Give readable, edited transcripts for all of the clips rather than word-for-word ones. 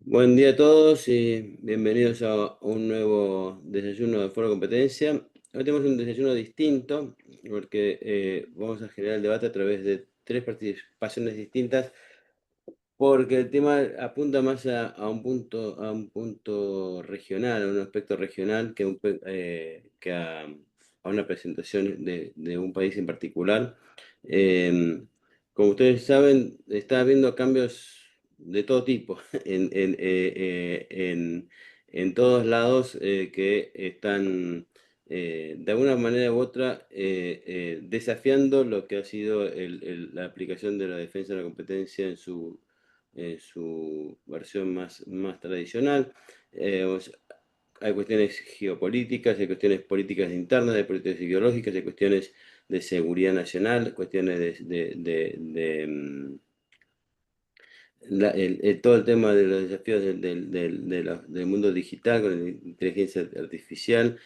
Buen día a todos y bienvenidos a un nuevo desayuno de Foro Competencia. Hoy tenemos un desayuno distinto porque vamos a generar el debate a través de tres participaciones distintas porque el tema apunta más a un punto regional, a un aspecto regional que a una presentación de un país en particular. Como ustedes saben, está habiendo cambios de todo tipo en todos lados que están de alguna manera u otra desafiando lo que ha sido la aplicación de la defensa de la competencia en su versión más tradicional. Hay cuestiones geopolíticas, hay cuestiones políticas internas, hay políticas ideológicas, hay cuestiones de seguridad nacional, cuestiones todo el tema de los desafíos del mundo digital con la inteligencia artificial,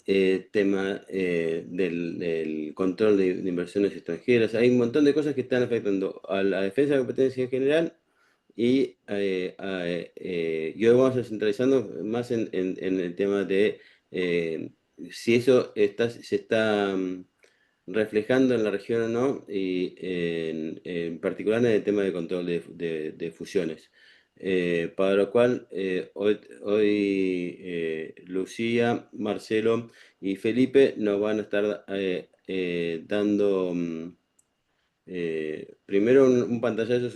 tema del control de inversiones extranjeras. Hay un montón de cosas que están afectando a la defensa de la competencia en general y hoy vamos a centralizando más en el tema de si eso se está reflejando en la región o no, y en particular en el tema de control de fusiones. Para lo cual, hoy Lucía, Marcelo y Felipe nos van a estar dando primero un pantallazo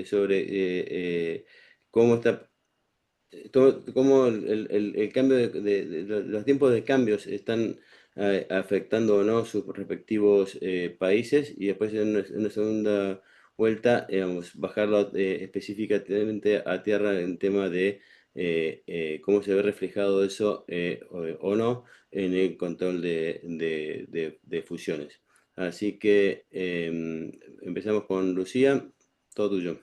sobre cómo está cómo el cambio los tiempos de cambios están afectando o no sus respectivos países, y después en una segunda vuelta, digamos, bajarlo específicamente a tierra en tema de cómo se ve reflejado eso o no en el control de fusiones. Así que empezamos con Lucía, todo tuyo.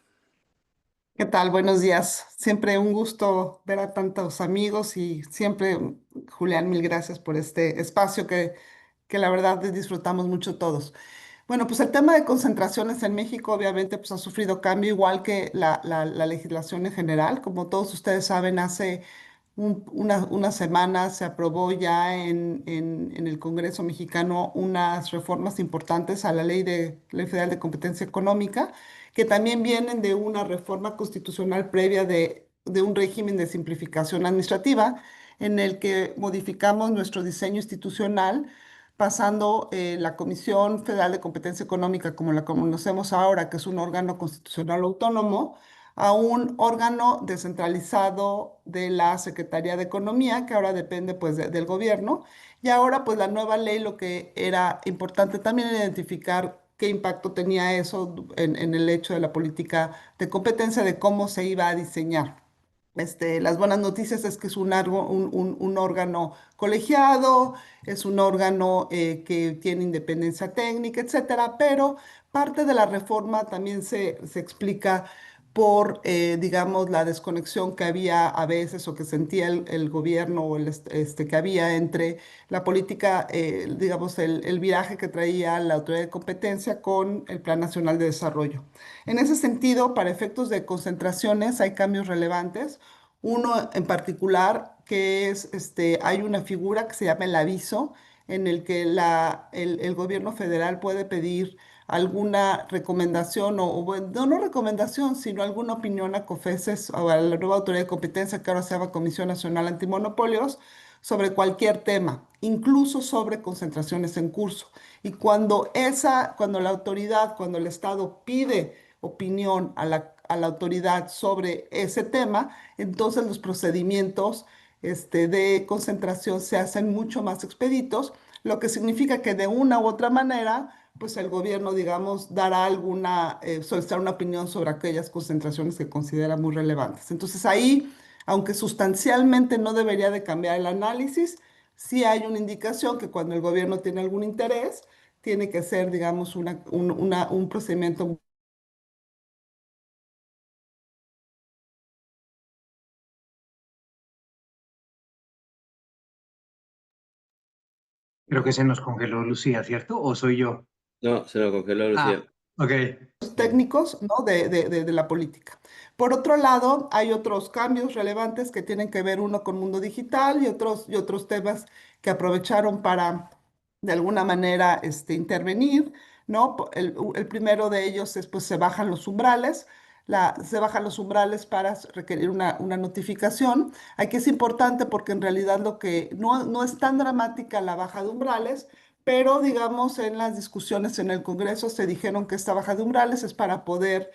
¿Qué tal? Buenos días. Siempre un gusto ver a tantos amigos y siempre, Julián, mil gracias por este espacio que la verdad disfrutamos mucho todos. Bueno, pues el tema de concentraciones en México obviamente pues ha sufrido cambio igual que la legislación en general. Como todos ustedes saben, hace unas semanas se aprobó ya en el Congreso mexicano unas reformas importantes a la Ley Federal de Competencia Económica, que también vienen de una reforma constitucional previa de un régimen de simplificación administrativa en el que modificamos nuestro diseño institucional pasando la Comisión Federal de Competencia Económica, como la conocemos ahora, que es un órgano constitucional autónomo, a un órgano descentralizado de la Secretaría de Economía, que ahora depende pues del gobierno. Y ahora pues la nueva ley, lo que era importante también era identificar qué impacto tenía eso en el hecho de la política de competencia, de cómo se iba a diseñar. Las buenas noticias es que es un órgano colegiado, es un órgano que tiene independencia técnica, etcétera, pero parte de la reforma también se explica por, digamos, la desconexión que había a veces o que sentía el gobierno o que había entre la política, digamos, el viraje que traía la autoridad de competencia con el Plan Nacional de Desarrollo. En ese sentido, para efectos de concentraciones hay cambios relevantes. Uno en particular que es, hay una figura que se llama el aviso, en el que el gobierno federal puede pedir alguna recomendación bueno, no recomendación, sino alguna opinión a COFECES o a la nueva autoridad de competencia que ahora se llama Comisión Nacional Antimonopolios sobre cualquier tema, incluso sobre concentraciones en curso. Y cuando la autoridad, cuando el Estado pide opinión a la autoridad sobre ese tema, entonces los procedimientos de concentración se hacen mucho más expeditos, lo que significa que de una u otra manera, pues el gobierno, digamos, dará solicitar una opinión sobre aquellas concentraciones que considera muy relevantes. Entonces ahí, aunque sustancialmente no debería de cambiar el análisis, sí hay una indicación que cuando el gobierno tiene algún interés, tiene que ser, digamos, un procedimiento. Creo que se nos congeló Lucía, ¿cierto? ¿O soy yo? No, se nos congeló Ah, Lucía. Ok. técnicos, ¿no? de la política. Por otro lado, hay otros cambios relevantes que tienen que ver uno con mundo digital y otros temas que aprovecharon para, de alguna manera, intervenir, ¿no? El primero de ellos es, pues, se bajan los umbrales. Se bajan los umbrales para requerir una notificación. Aquí es importante porque en realidad lo que no es tan dramática la baja de umbrales, pero digamos en las discusiones en el Congreso se dijeron que esta baja de umbrales es para poder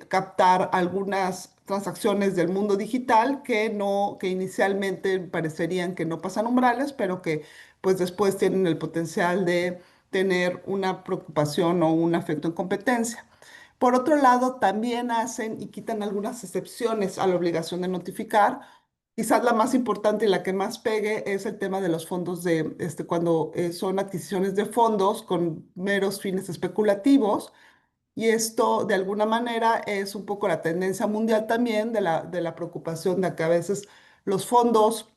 captar algunas transacciones del mundo digital que no, que inicialmente parecerían que no pasan umbrales, pero que pues después tienen el potencial de tener una preocupación o un efecto en competencia. Por otro lado, también hacen y quitan algunas excepciones a la obligación de notificar. Quizás la más importante y la que más pegue es el tema de los fondos cuando son adquisiciones de fondos con meros fines especulativos. Y esto, de alguna manera, es un poco la tendencia mundial también de la preocupación de que a veces los fondos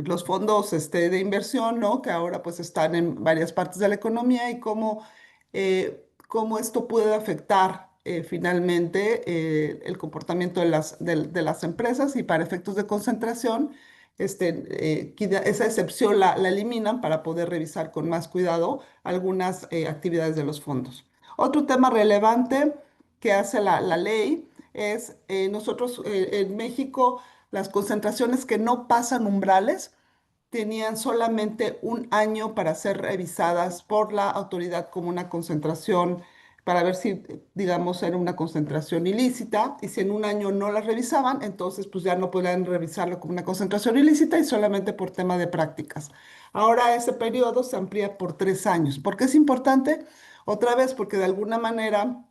los fondos de inversión, ¿no? Que ahora pues están en varias partes de la economía y cómo esto puede afectar finalmente el comportamiento de las empresas y para efectos de concentración, esa excepción la eliminan para poder revisar con más cuidado algunas actividades de los fondos. Otro tema relevante que hace la ley es nosotros en México las concentraciones que no pasan umbrales tenían solamente un año para ser revisadas por la autoridad como una concentración, para ver si, digamos, era una concentración ilícita, y si en un año no las revisaban, entonces pues ya no podían revisarlo como una concentración ilícita y solamente por tema de prácticas. Ahora ese periodo se amplía por 3 años. ¿Por qué es importante? Otra vez, porque de alguna manera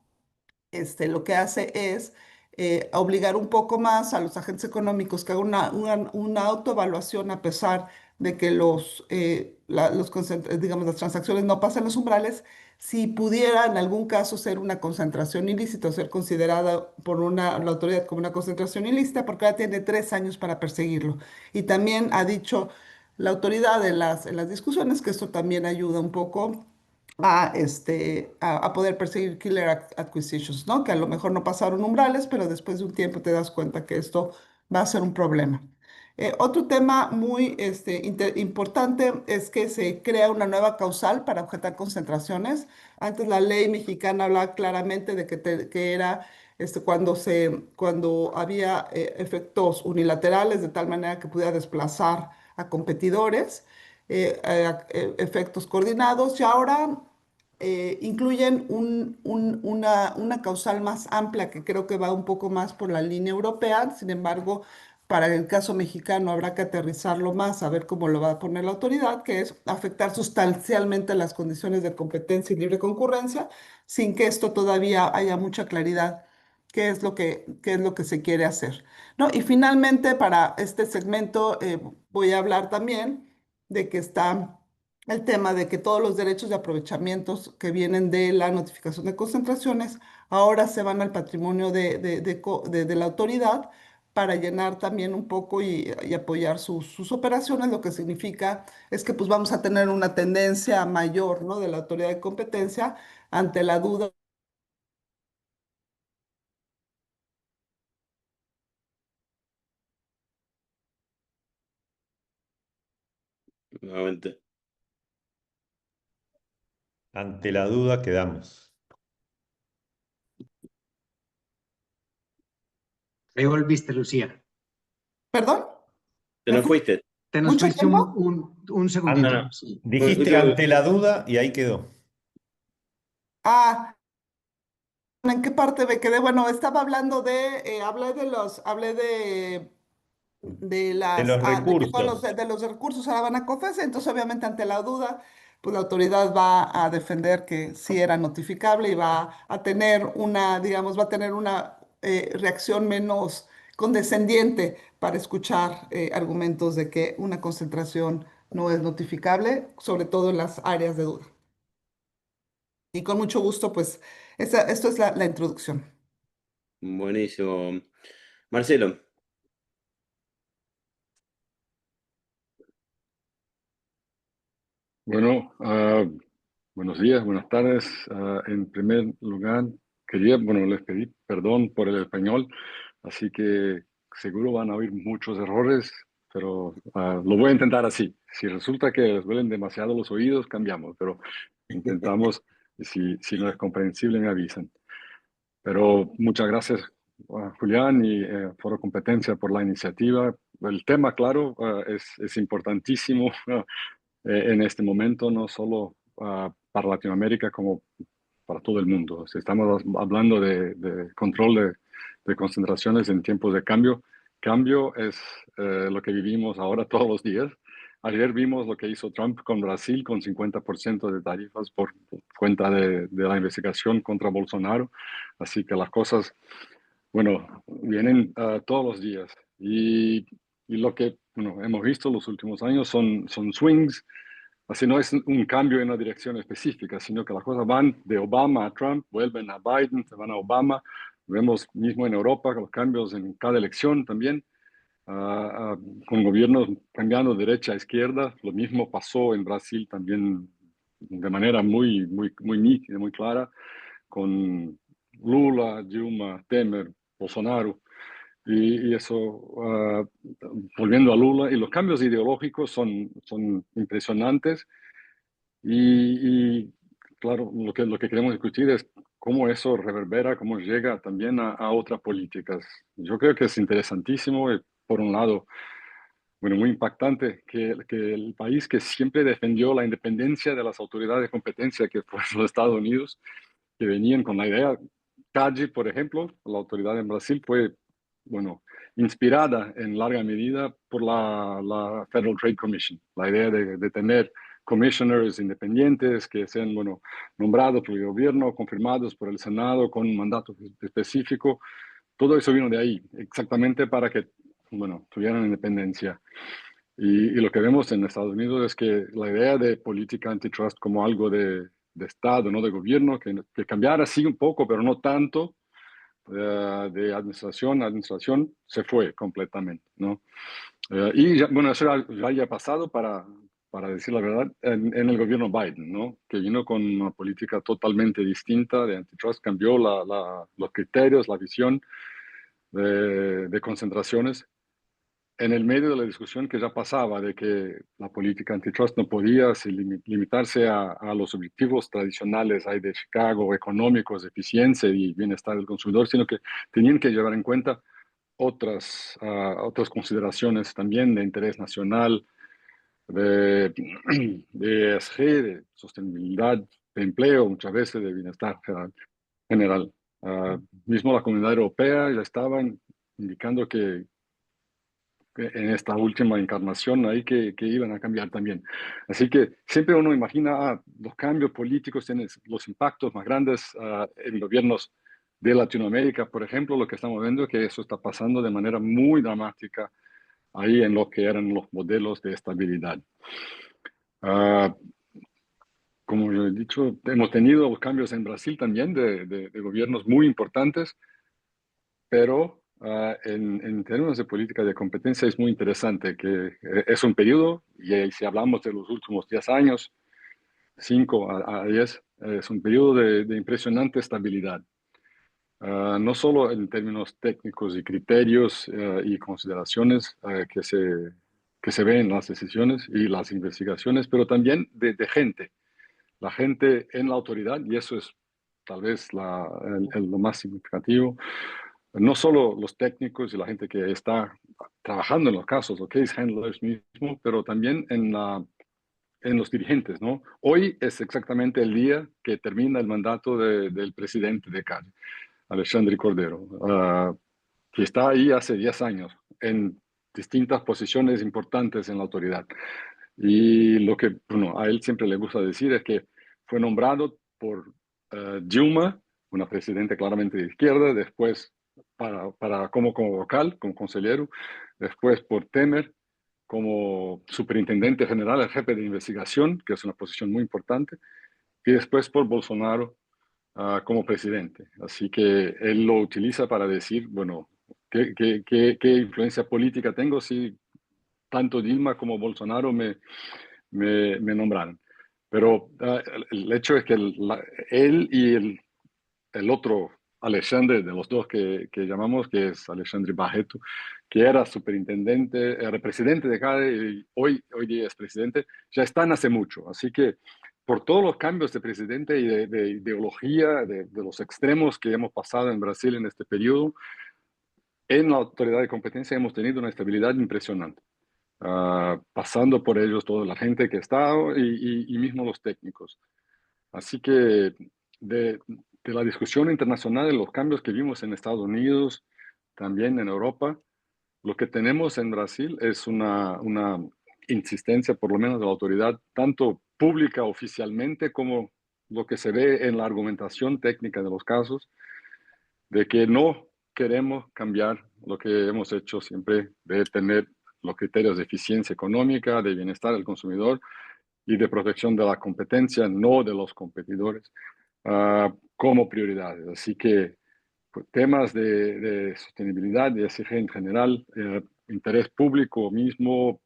lo que hace es obligar un poco más a los agentes económicos que hagan una autoevaluación a pesar de que digamos, las transacciones no pasan los umbrales, si pudiera en algún caso ser una concentración ilícita o ser considerada por la autoridad como una concentración ilícita, porque ahora tiene 3 años para perseguirlo. Y también ha dicho la autoridad en las discusiones que esto también ayuda un poco a poder perseguir killer acquisitions, ¿no? Que a lo mejor no pasaron umbrales, pero después de un tiempo te das cuenta que esto va a ser un problema. Otro tema muy importante es que se crea una nueva causal para objetar concentraciones. Antes la ley mexicana hablaba claramente de que era cuando había efectos unilaterales de tal manera que pudiera desplazar a competidores, efectos coordinados, y ahora incluyen una causal más amplia que creo que va un poco más por la línea europea. Sin embargo, para el caso mexicano habrá que aterrizarlo más, a ver cómo lo va a poner la autoridad, que es afectar sustancialmente las condiciones de competencia y libre concurrencia, sin que esto todavía haya mucha claridad qué es lo que se quiere hacer, ¿no? Y finalmente, para este segmento, voy a hablar también de que está el tema de que todos los derechos de aprovechamientos que vienen de la notificación de concentraciones ahora se van al patrimonio de la autoridad para llenar también un poco y apoyar sus operaciones. Lo que significa es que pues vamos a tener una tendencia mayor, ¿no? De la autoridad de competencia ante la duda. Nuevamente. Ante la duda quedamos. Ahí volviste, Lucía. ¿Perdón? ¿Te ¿Me nos fui fuiste? Te nos mucho fuiste tiempo? un An- No, segundito. no. Sí. Dijiste ante la duda y ahí quedó. Ah, ¿en qué parte me quedé? Bueno, estaba hablando hablé De los de que todos recursos. de los recursos ahora van a COFECE, entonces obviamente ante la duda, pues la autoridad va a defender que sí era notificable y va a tener digamos, va a tener una reacción menos condescendiente para escuchar argumentos de que una concentración no es notificable, sobre todo en las áreas de duda. Y con mucho gusto, pues, esto es la introducción. Buenísimo. Marcelo, Bueno, Buenos días, buenas tardes. En primer lugar, les pedí perdón por el español, así que seguro van a haber muchos errores, pero lo voy a intentar así. Si resulta que les duelen demasiado los oídos, cambiamos, pero intentamos, si no es comprensible, me avisan. Pero muchas gracias, Julián y Foro Competencia por la iniciativa. El tema, claro, es importantísimo en este momento, no solo para Latinoamérica, como para todo el mundo. Si estamos hablando de control de concentraciones en tiempos de cambio, cambio es lo que vivimos ahora todos los días. Ayer vimos lo que hizo Trump con Brasil, con 50% de tarifas por cuenta de la investigación contra Bolsonaro. Así que las cosas, bueno, vienen todos los días. Y lo que hemos visto los últimos años son swings. Así no es un cambio en una dirección específica, sino que las cosas van de Obama a Trump, vuelven a Biden, se van a Obama. Vemos mismo en Europa los cambios en cada elección también, con gobiernos cambiando de derecha a izquierda. Lo mismo pasó en Brasil también de manera muy nítida, muy clara, con Lula, Dilma, Temer, Bolsonaro. Y eso, volviendo a Lula, y los cambios ideológicos son impresionantes. Y, claro, lo que queremos discutir es cómo eso reverbera, cómo llega también a otras políticas. Yo creo que es interesantísimo, por un lado, bueno, muy impactante que el país que siempre defendió la independencia de las autoridades de competencia, que fueron los Estados Unidos, que venían con la idea, CAGI, por ejemplo, la autoridad en Brasil fue, bueno, inspirada en larga medida por la Federal Trade Commission, la idea de tener commissioners independientes que sean, bueno, nombrados por el gobierno, confirmados por el Senado con un mandato específico. Todo eso vino de ahí, exactamente para que, bueno, tuvieran independencia. Y lo que vemos en Estados Unidos es que la idea de política antitrust como algo de Estado, no de gobierno, que cambiara sí un poco, pero no tanto, de administración a administración, se fue completamente, ¿no? Y ya, bueno, eso ya haya pasado para decir la verdad, en el gobierno Biden, ¿no? Que vino con una política totalmente distinta de antitrust, cambió los criterios, la visión de concentraciones en el medio de la discusión que ya pasaba de que la política antitrust no podía limitarse a los objetivos tradicionales ahí de Chicago, económicos, eficiencia y bienestar del consumidor, sino que tenían que llevar en cuenta otras consideraciones también de interés nacional, de, de ESG, de sostenibilidad, de empleo, muchas veces de bienestar general. Mismo la Comunidad Europea ya estaban indicando que en esta última encarnación ahí que iban a cambiar también. Así que siempre uno imagina los cambios políticos tienen los impactos más grandes en gobiernos de Latinoamérica, por ejemplo, lo que estamos viendo es que eso está pasando de manera muy dramática ahí en lo que eran los modelos de estabilidad. Ah, como yo he dicho, hemos tenido los cambios en Brasil también de gobiernos muy importantes, pero en términos de política de competencia es muy interesante que es un periodo, y si hablamos de los últimos 10 años, 5 a 10, es un periodo de impresionante estabilidad. No solo en términos técnicos y criterios y consideraciones que se ven en las decisiones y las investigaciones, pero también de gente, la gente en la autoridad, y eso es tal vez lo más significativo. No solo los técnicos y la gente que está trabajando en los casos, los case handlers mismos, pero también en los dirigentes, ¿no? Hoy es exactamente el día que termina el mandato del presidente de CADE, Alexandre Cordero, que está ahí hace 10 años en distintas posiciones importantes en la autoridad. Y lo que a él siempre le gusta decir es que fue nombrado por Dilma, una presidenta claramente de izquierda, después como vocal, como consejero, después por Temer como superintendente general, el jefe de investigación, que es una posición muy importante, y después por Bolsonaro como presidente. Así que él lo utiliza para decir, bueno, ¿qué influencia política tengo si tanto Dilma como Bolsonaro me nombraron? Pero el hecho es que él y el otro Alexandre, de los dos que llamamos, que es Alexandre Barreto, que era superintendente, era presidente de CADE y hoy día es presidente, ya están hace mucho. Así que por todos los cambios de presidente y de ideología, de los extremos que hemos pasado en Brasil en este periodo, en la autoridad de competencia hemos tenido una estabilidad impresionante. Pasando por ellos toda la gente que ha estado y mismo los técnicos. Así que de la discusión internacional, de los cambios que vimos en Estados Unidos, también en Europa, lo que tenemos en Brasil es una insistencia, por lo menos de la autoridad, tanto pública oficialmente como lo que se ve en la argumentación técnica de los casos, de que no queremos cambiar lo que hemos hecho siempre de tener los criterios de eficiencia económica, de bienestar del consumidor y de protección de la competencia, no de los competidores, como prioridades. Así que temas de sostenibilidad, de ESG en general, interés público mismo,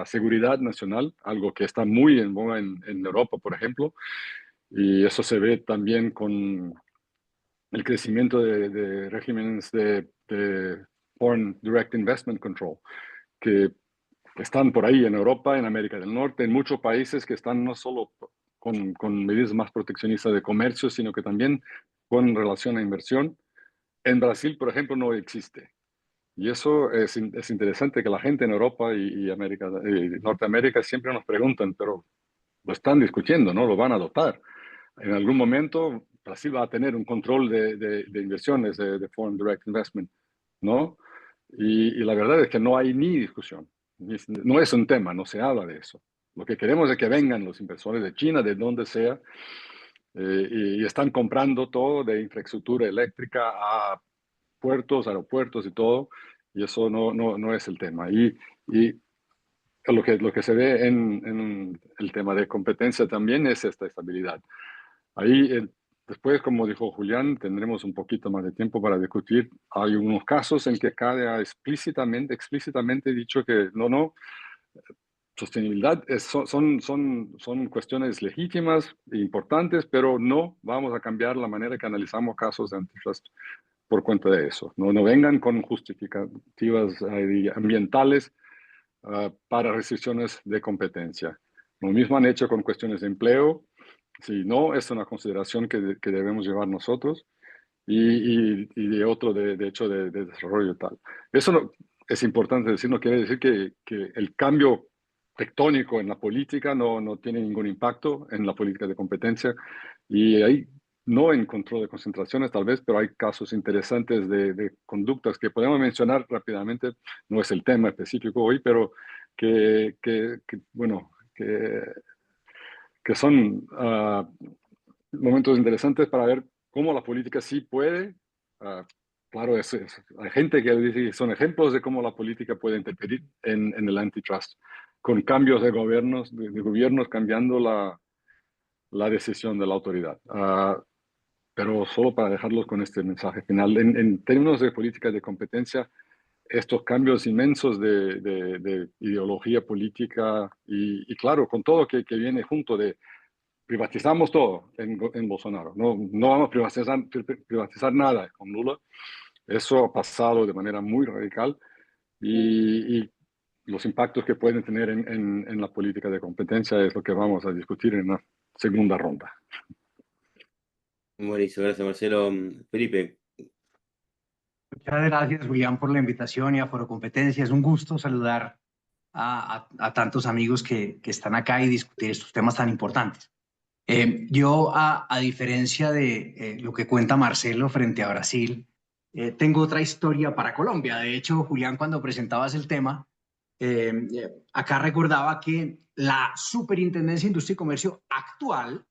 seguridad nacional, algo que está muy en boga en Europa, por ejemplo, y eso se ve también con el crecimiento de regímenes de Foreign Direct Investment Control, que están por ahí en Europa, en América del Norte, en muchos países que están no solo con medidas más proteccionistas de comercio, sino que también con relación a inversión. En Brasil, por ejemplo, no existe. Y eso es interesante que la gente en Europa y Norteamérica siempre nos preguntan, pero lo están discutiendo, ¿no? Lo van a adoptar. En algún momento Brasil va a tener un control de inversiones, de Foreign Direct Investment, ¿no? Y la verdad es que no hay ni discusión. No es un tema, no se habla de eso. Lo que queremos es que vengan los inversores de China, de donde sea, y están comprando todo de infraestructura eléctrica a puertos, aeropuertos y todo, y eso no es el tema. Y lo que se ve en el tema de competencia también es esta estabilidad. Ahí, después, como dijo Julián, tendremos un poquito más de tiempo para discutir. Hay unos casos en que CADE ha explícitamente dicho que no, sostenibilidad son cuestiones legítimas e importantes, pero no vamos a cambiar la manera que analizamos casos de antitrust por cuenta de eso. No vengan con justificativas ambientales para restricciones de competencia. Lo mismo han hecho con cuestiones de empleo. Si no, es una consideración que debemos llevar nosotros y de otro, de hecho, de desarrollo y tal. Eso es importante decir, no quiere decir que el cambio tectónico en la política no tiene ningún impacto en la política de competencia y ahí no en control de concentraciones tal vez, pero hay casos interesantes de conductas que podemos mencionar rápidamente, no es el tema específico hoy, pero bueno, que son momentos interesantes para ver cómo la política sí puede, claro, hay gente que dice que son ejemplos de cómo la política puede interferir en el antitrust, con cambios de gobiernos cambiando la decisión de la autoridad. Pero solo para dejarlos con este mensaje final, en términos de política de competencia, estos cambios inmensos de ideología política y claro, con todo que viene junto de privatizamos todo en Bolsonaro. No vamos a privatizar nada con Lula. Eso ha pasado de manera muy radical y los impactos que pueden tener en la política de competencia es lo que vamos a discutir en la segunda ronda. Buenísimo, gracias Marcelo. Felipe. Muchas gracias, Julián, por la invitación y a Foro Competencia. Es un gusto saludar a tantos amigos que están acá y discutir estos temas tan importantes. Yo, a diferencia de lo que cuenta Marcelo frente a Brasil, tengo otra historia para Colombia. De hecho, Julián, cuando presentabas el tema, acá recordaba que la Superintendencia de Industria y Comercio actual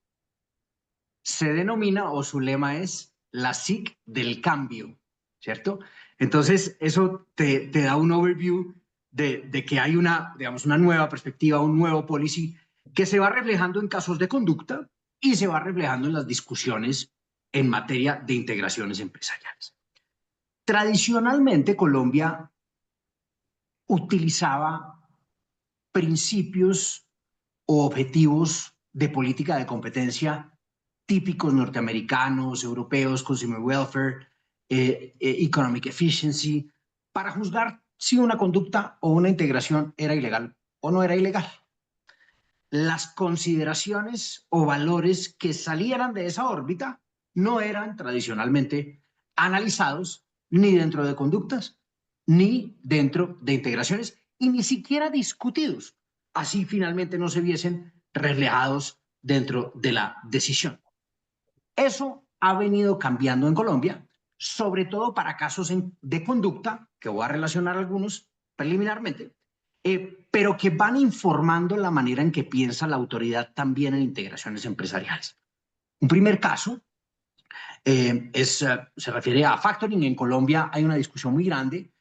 se denomina, o su lema es, la SIC del cambio, ¿cierto? Entonces, eso te da un overview de que hay digamos, una nueva perspectiva, un nuevo policy que se va reflejando en casos de conducta y se va reflejando en las discusiones en materia de integraciones empresariales. Tradicionalmente, Colombia utilizaba principios o objetivos de política de competencia típicos norteamericanos, europeos, consumer welfare, economic efficiency, para juzgar si una conducta o una integración era ilegal o no era ilegal. Las consideraciones o valores que salieran de esa órbita no eran tradicionalmente analizados ni dentro de conductas, ni dentro de integraciones, y ni siquiera discutidos. Así finalmente no se viesen reflejados dentro de la decisión. Eso ha venido cambiando en Colombia, sobre todo para casos de conducta, que voy a relacionar algunos preliminarmente, pero que van informando la manera en que piensa la autoridad también en integraciones empresariales. Un primer caso se refiere a factoring. En Colombia hay una discusión muy grande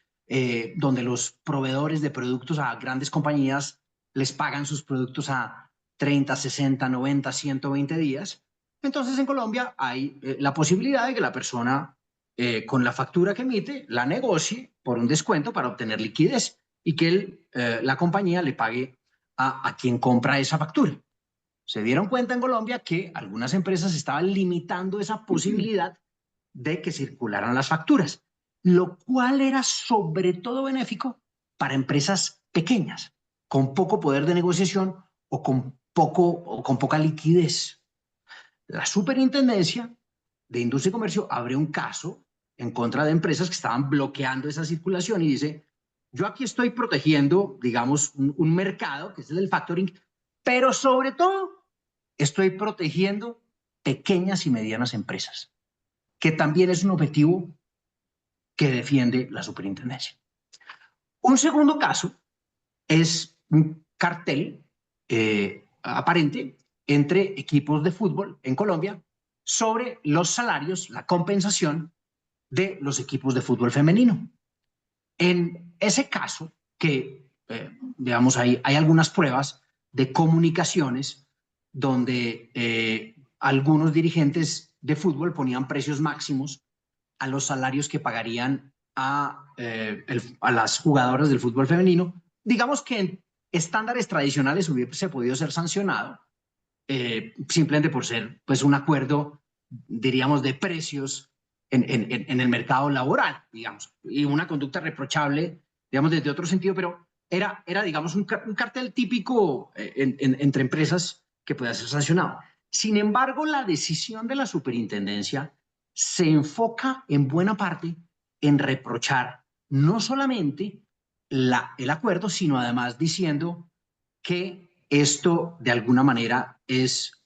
donde los proveedores de productos a grandes compañías les pagan sus productos a 30, 60, 90, 120 días. Entonces en Colombia hay la posibilidad de que la persona con la factura que emite la negocie por un descuento para obtener liquidez y que la compañía le pague a quien compra esa factura. Se dieron cuenta en Colombia que algunas empresas estaban limitando esa posibilidad de que circularan las facturas, lo cual era sobre todo benéfico para empresas pequeñas, con poco poder de negociación o con poca liquidez. La Superintendencia de Industria y Comercio abre un caso en contra de empresas que estaban bloqueando esa circulación y dice: yo aquí estoy protegiendo, digamos, un mercado, que es el del factoring, pero sobre todo estoy protegiendo pequeñas y medianas empresas, que también es un objetivo que defiende la Superintendencia. Un segundo caso es un cartel aparente entre equipos de fútbol en Colombia sobre los salarios, la compensación de los equipos de fútbol femenino. En ese caso, que digamos, hay algunas pruebas de comunicaciones donde algunos dirigentes de fútbol ponían precios máximos a los salarios que pagarían a las jugadoras del fútbol femenino. Digamos que en estándares tradicionales hubiese podido ser sancionado simplemente por ser pues un acuerdo, diríamos, de precios en el mercado laboral, digamos, y una conducta reprochable, digamos, desde otro sentido, pero era digamos, un cartel típico entre empresas que pueda ser sancionado. Sin embargo, la decisión de la Superintendencia se enfoca en buena parte en reprochar no solamente el acuerdo, sino además diciendo que esto de alguna manera es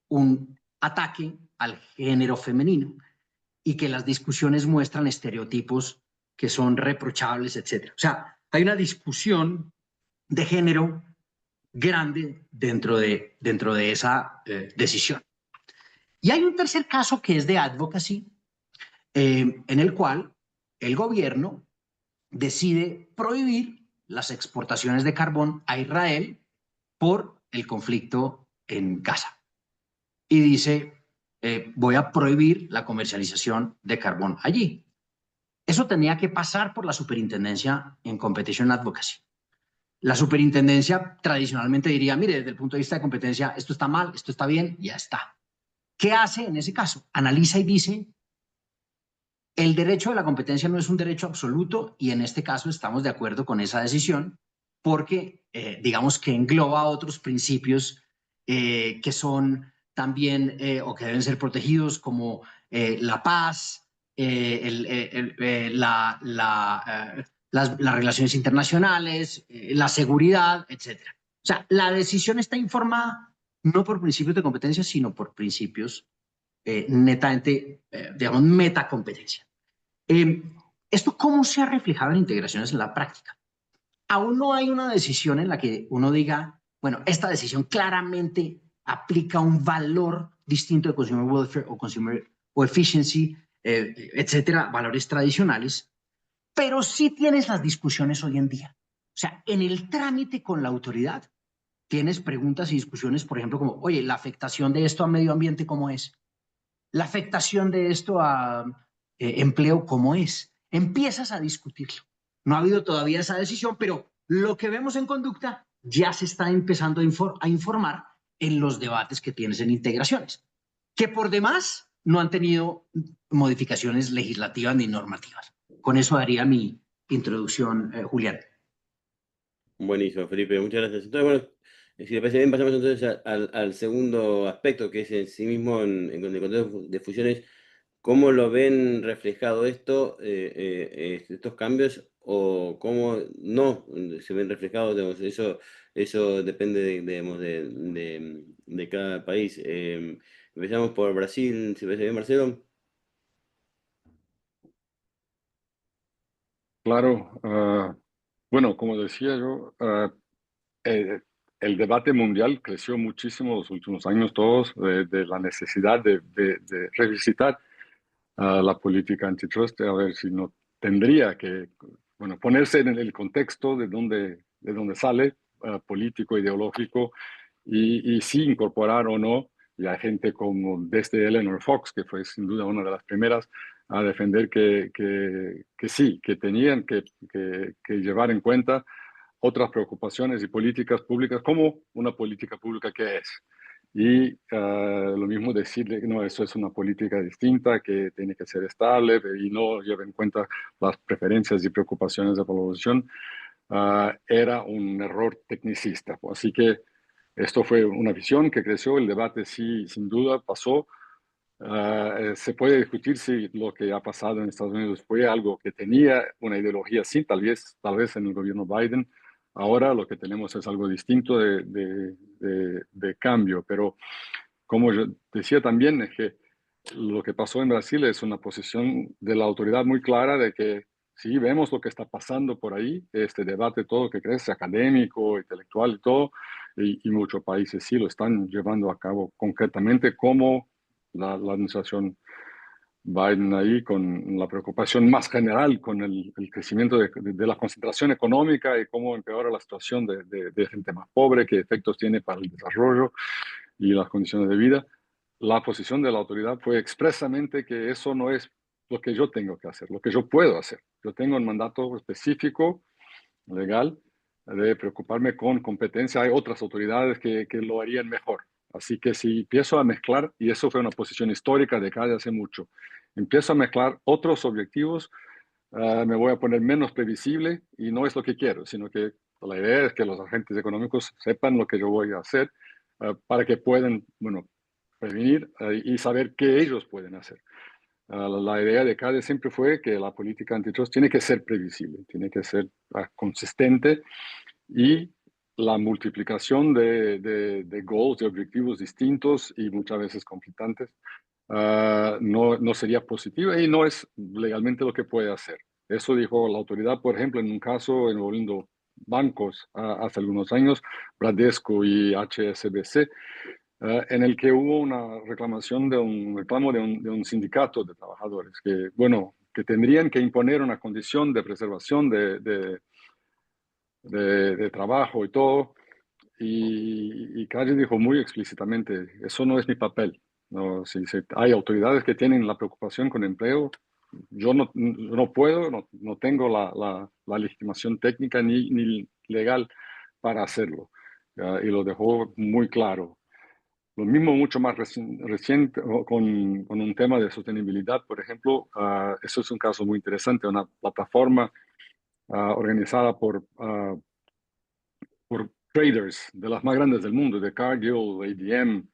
un ataque al género femenino y que las discusiones muestran estereotipos que son reprochables, etc. O sea, hay una discusión de género grande dentro de esa decisión. Y hay un tercer caso que es de advocacy, en el cual el gobierno decide prohibir las exportaciones de carbón a Israel por el conflicto en Gaza. Y dice, voy a prohibir la comercialización de carbón allí. Eso tenía que pasar por la Superintendencia en Competition Advocacy. La Superintendencia tradicionalmente diría, mire, desde el punto de vista de competencia, esto está mal, esto está bien, ya está. ¿Qué hace en ese caso? Analiza y dice, el derecho de la competencia no es un derecho absoluto y en este caso estamos de acuerdo con esa decisión porque digamos que engloba otros principios que son también o que deben ser protegidos como la paz, las relaciones internacionales, la seguridad, etc. O sea, la decisión está informada no por principios de competencia, sino por principios netamente, digamos, metacompetencia. ¿Esto cómo se ha reflejado en integraciones en la práctica? Aún no hay una decisión en la que uno diga, bueno, esta decisión claramente aplica un valor distinto de consumer welfare o consumer o efficiency, etcétera, valores tradicionales, pero sí tienes las discusiones hoy en día. O sea, en el trámite con la autoridad tienes preguntas y discusiones, por ejemplo, como, oye, la afectación de esto a medio ambiente, ¿cómo es? La afectación de esto a empleo, ¿cómo es? Empiezas a discutirlo. No ha habido todavía esa decisión, pero lo que vemos en conducta ya se está empezando a informar en los debates que tienes en integraciones, que por demás no han tenido modificaciones legislativas ni normativas. Con eso daría mi introducción, Julián. Buenísimo, Felipe, muchas gracias. Entonces, bueno, si le parece bien, pasamos entonces al segundo aspecto, que es en sí mismo, en el contexto de fusiones, ¿cómo lo ven reflejado esto, estos cambios, o cómo no se ven reflejados? Digamos, eso depende digamos, de cada país. Empezamos por Brasil, si parece bien, Marcelo. Claro, bueno, como decía yo, eh, el debate mundial creció muchísimo los últimos años todos de la necesidad de revisitar la política antitrust, a ver si no tendría que, bueno, ponerse en el contexto de dónde sale, político, ideológico, y sí incorporar o no, y hay gente como desde Eleanor Fox, que fue sin duda una de las primeras a defender que sí, que tenían que llevar en cuenta otras preocupaciones y políticas públicas como una política pública que es. Y lo mismo decirle que no, eso es una política distinta, que tiene que ser estable y no lleva en cuenta las preferencias y preocupaciones de la población, era un error tecnicista. Así que esto fue una visión que creció, el debate sí, sin duda, pasó. Se puede discutir si lo que ha pasado en Estados Unidos fue algo que tenía una ideología, sí, tal vez en el gobierno Biden. Ahora lo que tenemos es algo distinto de cambio, pero como yo decía también, es que lo que pasó en Brasil es una posición de la autoridad muy clara de que sí, vemos lo que está pasando por ahí, este debate todo que crece, académico, intelectual y todo, y muchos países sí lo están llevando a cabo concretamente, como la administración Biden ahí, con la preocupación más general, con el crecimiento de la concentración económica y cómo empeora la situación de gente más pobre, qué efectos tiene para el desarrollo y las condiciones de vida. La posición de la autoridad fue expresamente que eso no es lo que yo tengo que hacer, lo que yo puedo hacer. Yo tengo un mandato específico, legal, de preocuparme con competencia. Hay otras autoridades que lo harían mejor. Así que si empiezo a mezclar, y eso fue una posición histórica de acá de hace mucho, empiezo a mezclar otros objetivos, me voy a poner menos previsible y no es lo que quiero, sino que la idea es que los agentes económicos sepan lo que yo voy a hacer para que puedan, bueno, prevenir y saber qué ellos pueden hacer. La idea de CADE siempre fue que la política antitrust tiene que ser previsible, tiene que ser consistente, y la multiplicación de goals, de objetivos distintos y muchas veces conflictantes, no sería positiva y no es legalmente lo que puede hacer. Eso dijo la autoridad, por ejemplo, en un caso envolviendo bancos hace algunos años, Bradesco y HSBC, en el que hubo una reclamación de un reclamo de un sindicato de trabajadores que, bueno, que tendrían que imponer una condición de preservación de trabajo y todo. Y Calle dijo muy explícitamente, eso no es mi papel. No, si hay autoridades que tienen la preocupación con empleo, yo no puedo, no tengo la legitimación técnica ni legal para hacerlo. Y lo dejó muy claro. Lo mismo mucho más reciente con un tema de sostenibilidad, por ejemplo, eso es un caso muy interesante, una plataforma organizada por traders de las más grandes del mundo, de Cargill, ADM,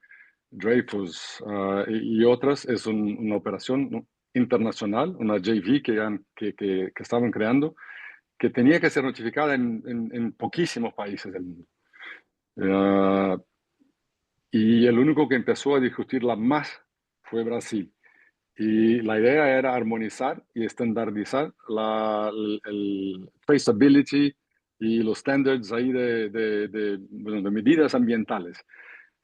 Dreyfus y otras. Es una operación internacional, una JV que estaban creando, que tenía que ser notificada en poquísimos países del mundo. Y el único que empezó a discutirla más fue Brasil. Y la idea era armonizar y estandarizar el traceability y los standards ahí bueno, de medidas ambientales,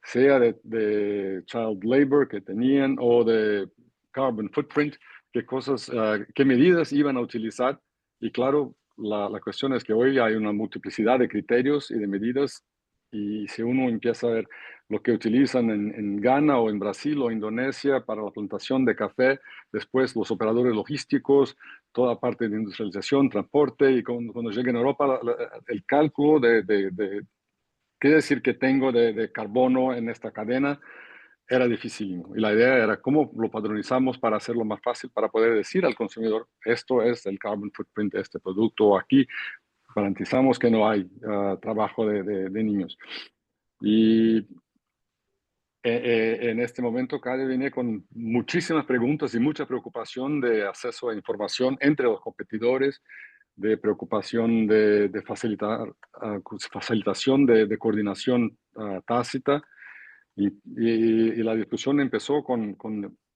sea de child labor que tenían o de carbon footprint, qué cosas, qué medidas iban a utilizar. Y claro, la cuestión es que hoy hay una multiplicidad de criterios y de medidas, y si uno empieza a ver lo que utilizan en Ghana o en Brasil o Indonesia para la plantación de café, después los operadores logísticos, toda parte de industrialización, transporte, y cuando llega en Europa el cálculo qué decir que tengo de carbono en esta cadena era dificilísimo. Y la idea era cómo lo padronizamos para hacerlo más fácil, para poder decir al consumidor, esto es el carbon footprint de este producto, o aquí garantizamos que no hay trabajo de niños. Y en este momento CADE viene con muchísimas preguntas y mucha preocupación de acceso a información entre los competidores, de preocupación de facilitación de coordinación tácita. Y la discusión empezó con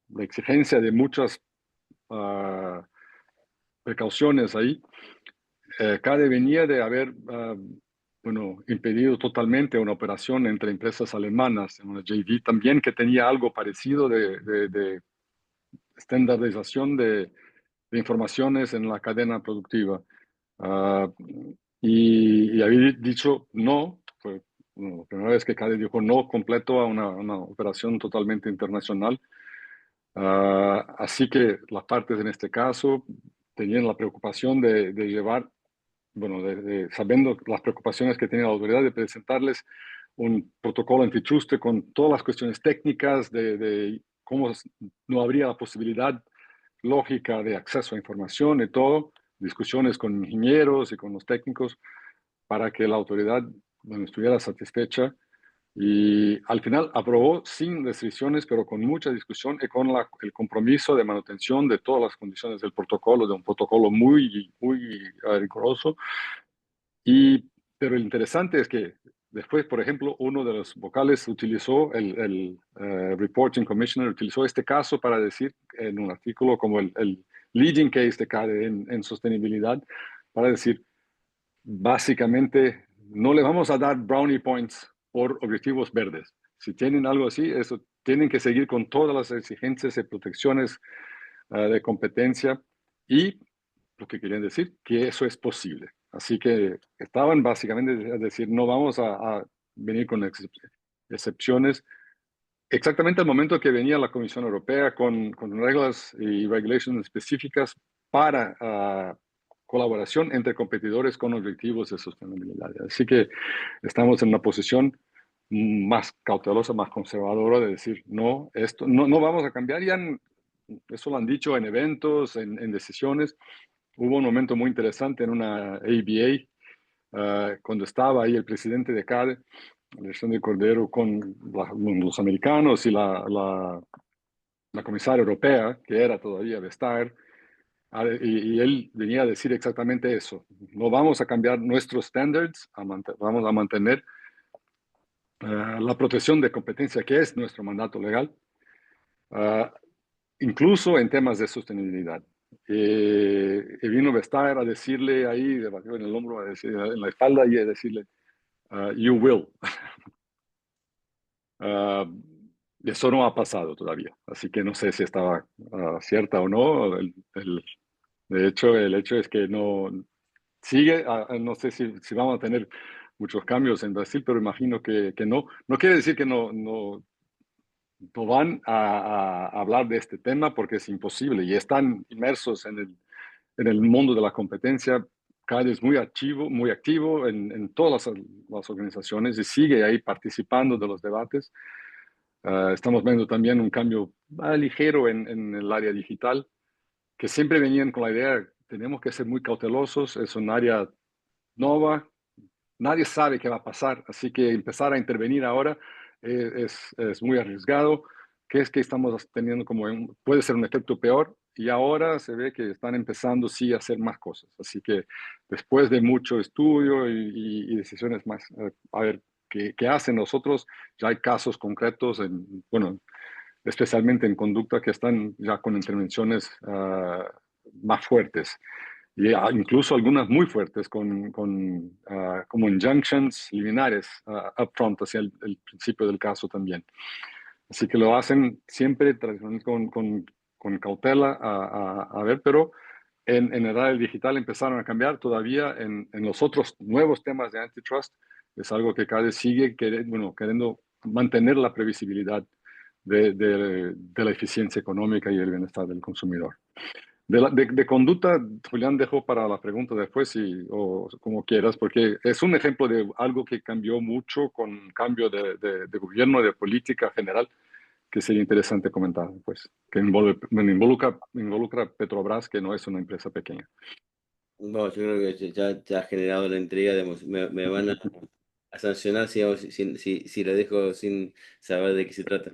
la exigencia de muchas precauciones ahí. CADE venía de haber impedido totalmente una operación entre empresas alemanas, en una JV también que tenía algo parecido de estandarización de informaciones en la cadena productiva. Y había dicho no, fue la primera vez que CADE dijo no completo a una operación totalmente internacional. Así que las partes en este caso tenían la preocupación de llevar, sabiendo las preocupaciones que tenía la autoridad, de presentarles un protocolo antitrust con todas las cuestiones técnicas de cómo no habría la posibilidad lógica de acceso a información y todo, discusiones con ingenieros y con los técnicos para que la autoridad estuviera satisfecha. Y al final aprobó sin restricciones, pero con mucha discusión y con el compromiso de manutención de todas las condiciones del protocolo, de un protocolo muy, muy riguroso. Pero lo interesante es que después, por ejemplo, uno de los vocales utilizó, el Reporting Commissioner, utilizó este caso para decir en un artículo como el leading case de CADE en sostenibilidad, para decir, básicamente, no le vamos a dar brownie points por objetivos verdes. Si tienen algo así, eso tienen que seguir con todas las exigencias y protecciones de competencia, y lo que querían decir, que eso es posible. Así que estaban básicamente a decir, no vamos a venir con excepciones. Exactamente al momento que venía la Comisión Europea con reglas y regulations específicas para colaboración entre competidores con objetivos de sostenibilidad. Así que estamos en una posición más cautelosa, más conservadora de decir, no, esto no vamos a cambiar. Ya eso lo han dicho en eventos, en decisiones. Hubo un momento muy interesante en una ABA, cuando estaba ahí el presidente de CADE, Alexandre Cordero, con los americanos y la comisaria europea, que era todavía Vestager, y él venía a decir exactamente eso. No vamos a cambiar nuestros standards, vamos a mantener la protección de competencia, que es nuestro mandato legal, incluso en temas de sostenibilidad. Y vino Vestager a decirle ahí, le batió en el hombro, a decir, en la espalda, y a decirle, you will. Eso no ha pasado todavía, así que no sé si estaba cierta o no. De hecho, el hecho es que no sigue, no sé si vamos a tener muchos cambios en Brasil, pero imagino que no. No quiere decir que no van a hablar de este tema, porque es imposible y están inmersos en el mundo de la competencia. CADE es muy activo en todas las organizaciones y sigue ahí participando de los debates. Estamos viendo también un cambio ligero en el área digital, que siempre venían con la idea, tenemos que ser muy cautelosos, es un área nueva, nadie sabe qué va a pasar, así que empezar a intervenir ahora es muy arriesgado. ¿Qué es que estamos teniendo puede ser un efecto peor? Y ahora se ve que están empezando sí a hacer más cosas. Así que después de mucho estudio y decisiones más, a ver qué hacen nosotros, ya hay casos concretos, especialmente en conducta, que están ya con intervenciones más fuertes. Y incluso algunas muy fuertes como injunctions liminares upfront, hacia el principio del caso también. Así que lo hacen siempre tradicionalmente con cautela, a ver, pero en el área digital empezaron a cambiar todavía en los otros nuevos temas de antitrust. Es algo que CADE sigue queriendo mantener la previsibilidad de la eficiencia económica y el bienestar del consumidor. De conducta, Julián dejó para la pregunta después, o como quieras, porque es un ejemplo de algo que cambió mucho con cambio de gobierno, de política general, que sería interesante comentar, pues, que involucra Petrobras, que no es una empresa pequeña. No, yo creo que ya ha generado la intriga, digamos, me van a sancionar si lo dejo sin saber de qué se trata.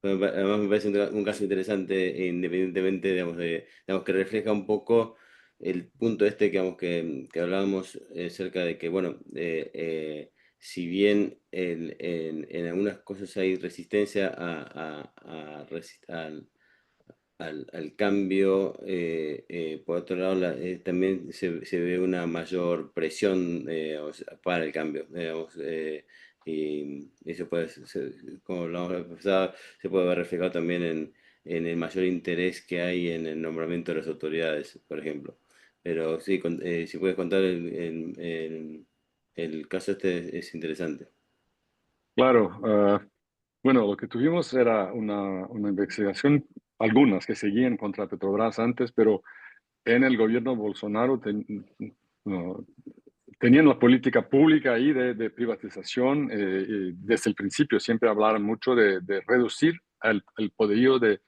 Además me parece un caso interesante, independientemente, digamos, que refleja un poco el punto este que hablábamos cerca de que, bueno, si bien en algunas cosas hay resistencia al cambio, por otro lado, también se ve una mayor presión o sea, para el cambio, digamos, y eso puede ser, como hablamos la vez pasada, se puede ver reflejado también en el mayor interés que hay en el nombramiento de las autoridades, por ejemplo. Pero sí, si puedes contar el caso este es interesante. Claro, bueno, lo que tuvimos era una investigación, algunas que seguían contra Petrobras antes, pero en el gobierno Bolsonaro no, tenían la política pública ahí de privatización. Y desde el principio siempre hablaron mucho de reducir el poderío de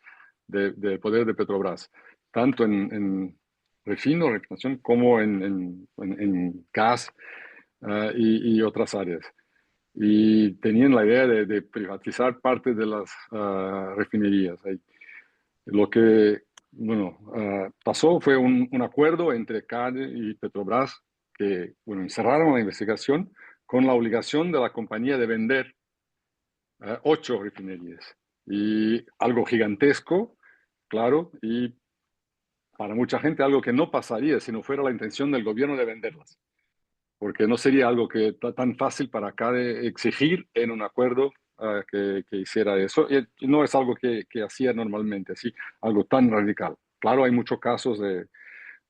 poder de Petrobras, tanto en refinación, como en gas, y otras áreas. Y tenían la idea de privatizar parte de las refinerías ahí. Lo que, bueno, pasó fue un acuerdo entre CADE y Petrobras que, bueno, encerraron la investigación con la obligación de la compañía de vender 8 refinerías. Y algo gigantesco, claro, y para mucha gente algo que no pasaría si no fuera la intención del gobierno de venderlas, porque no sería algo tan fácil para CADE exigir en un acuerdo que hiciera eso. Y no es algo que hacía normalmente, así, algo tan radical. Claro, hay muchos casos de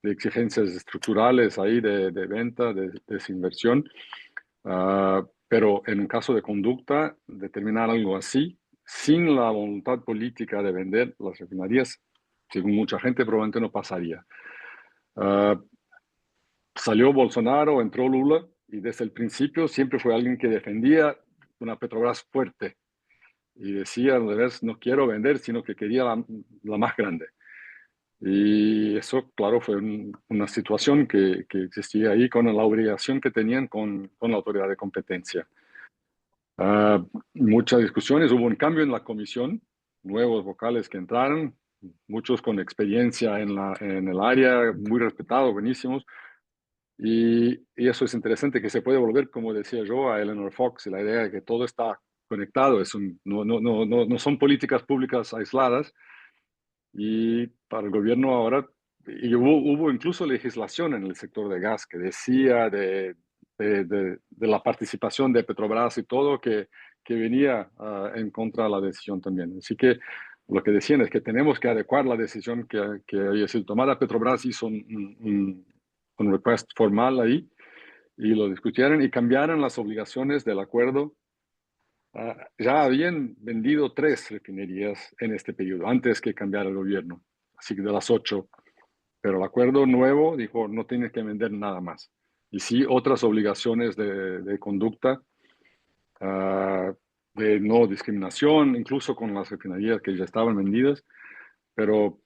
exigencias estructurales ahí, de venta, de desinversión, pero en un caso de conducta, determinar algo así, sin la voluntad política de vender las refinerías, según mucha gente, probablemente no pasaría. Ah, Salió Bolsonaro, entró Lula, y desde el principio siempre fue alguien que defendía una Petrobras fuerte y decía, al revés, no quiero vender, sino que quería la más grande. Y eso, claro, fue una situación que existía ahí con la obligación que tenían con la autoridad de competencia. Ah, Muchas discusiones, hubo un cambio en la comisión, nuevos vocales que entraron, muchos con experiencia en el área, muy respetados, buenísimos. Y eso es interesante, que se puede volver, como decía yo, a Eleanor Fox, y la idea de que todo está conectado, no son políticas públicas aisladas. Y para el gobierno ahora, y hubo incluso legislación en el sector de gas que decía de la participación de Petrobras y todo, que venía en contra de la decisión también. Así que lo que decían es que tenemos que adecuar la decisión que había sido tomada. Petrobras hizo un request formal ahí y lo discutieron y cambiaron las obligaciones del acuerdo. Ya habían vendido 3 refinerías en este periodo, antes que cambiara el gobierno, así que de las 8. Pero el acuerdo nuevo dijo, no tienes que vender nada más. Y sí, otras obligaciones de conducta, ah, de no discriminación, incluso con las refinerías que ya estaban vendidas. Pero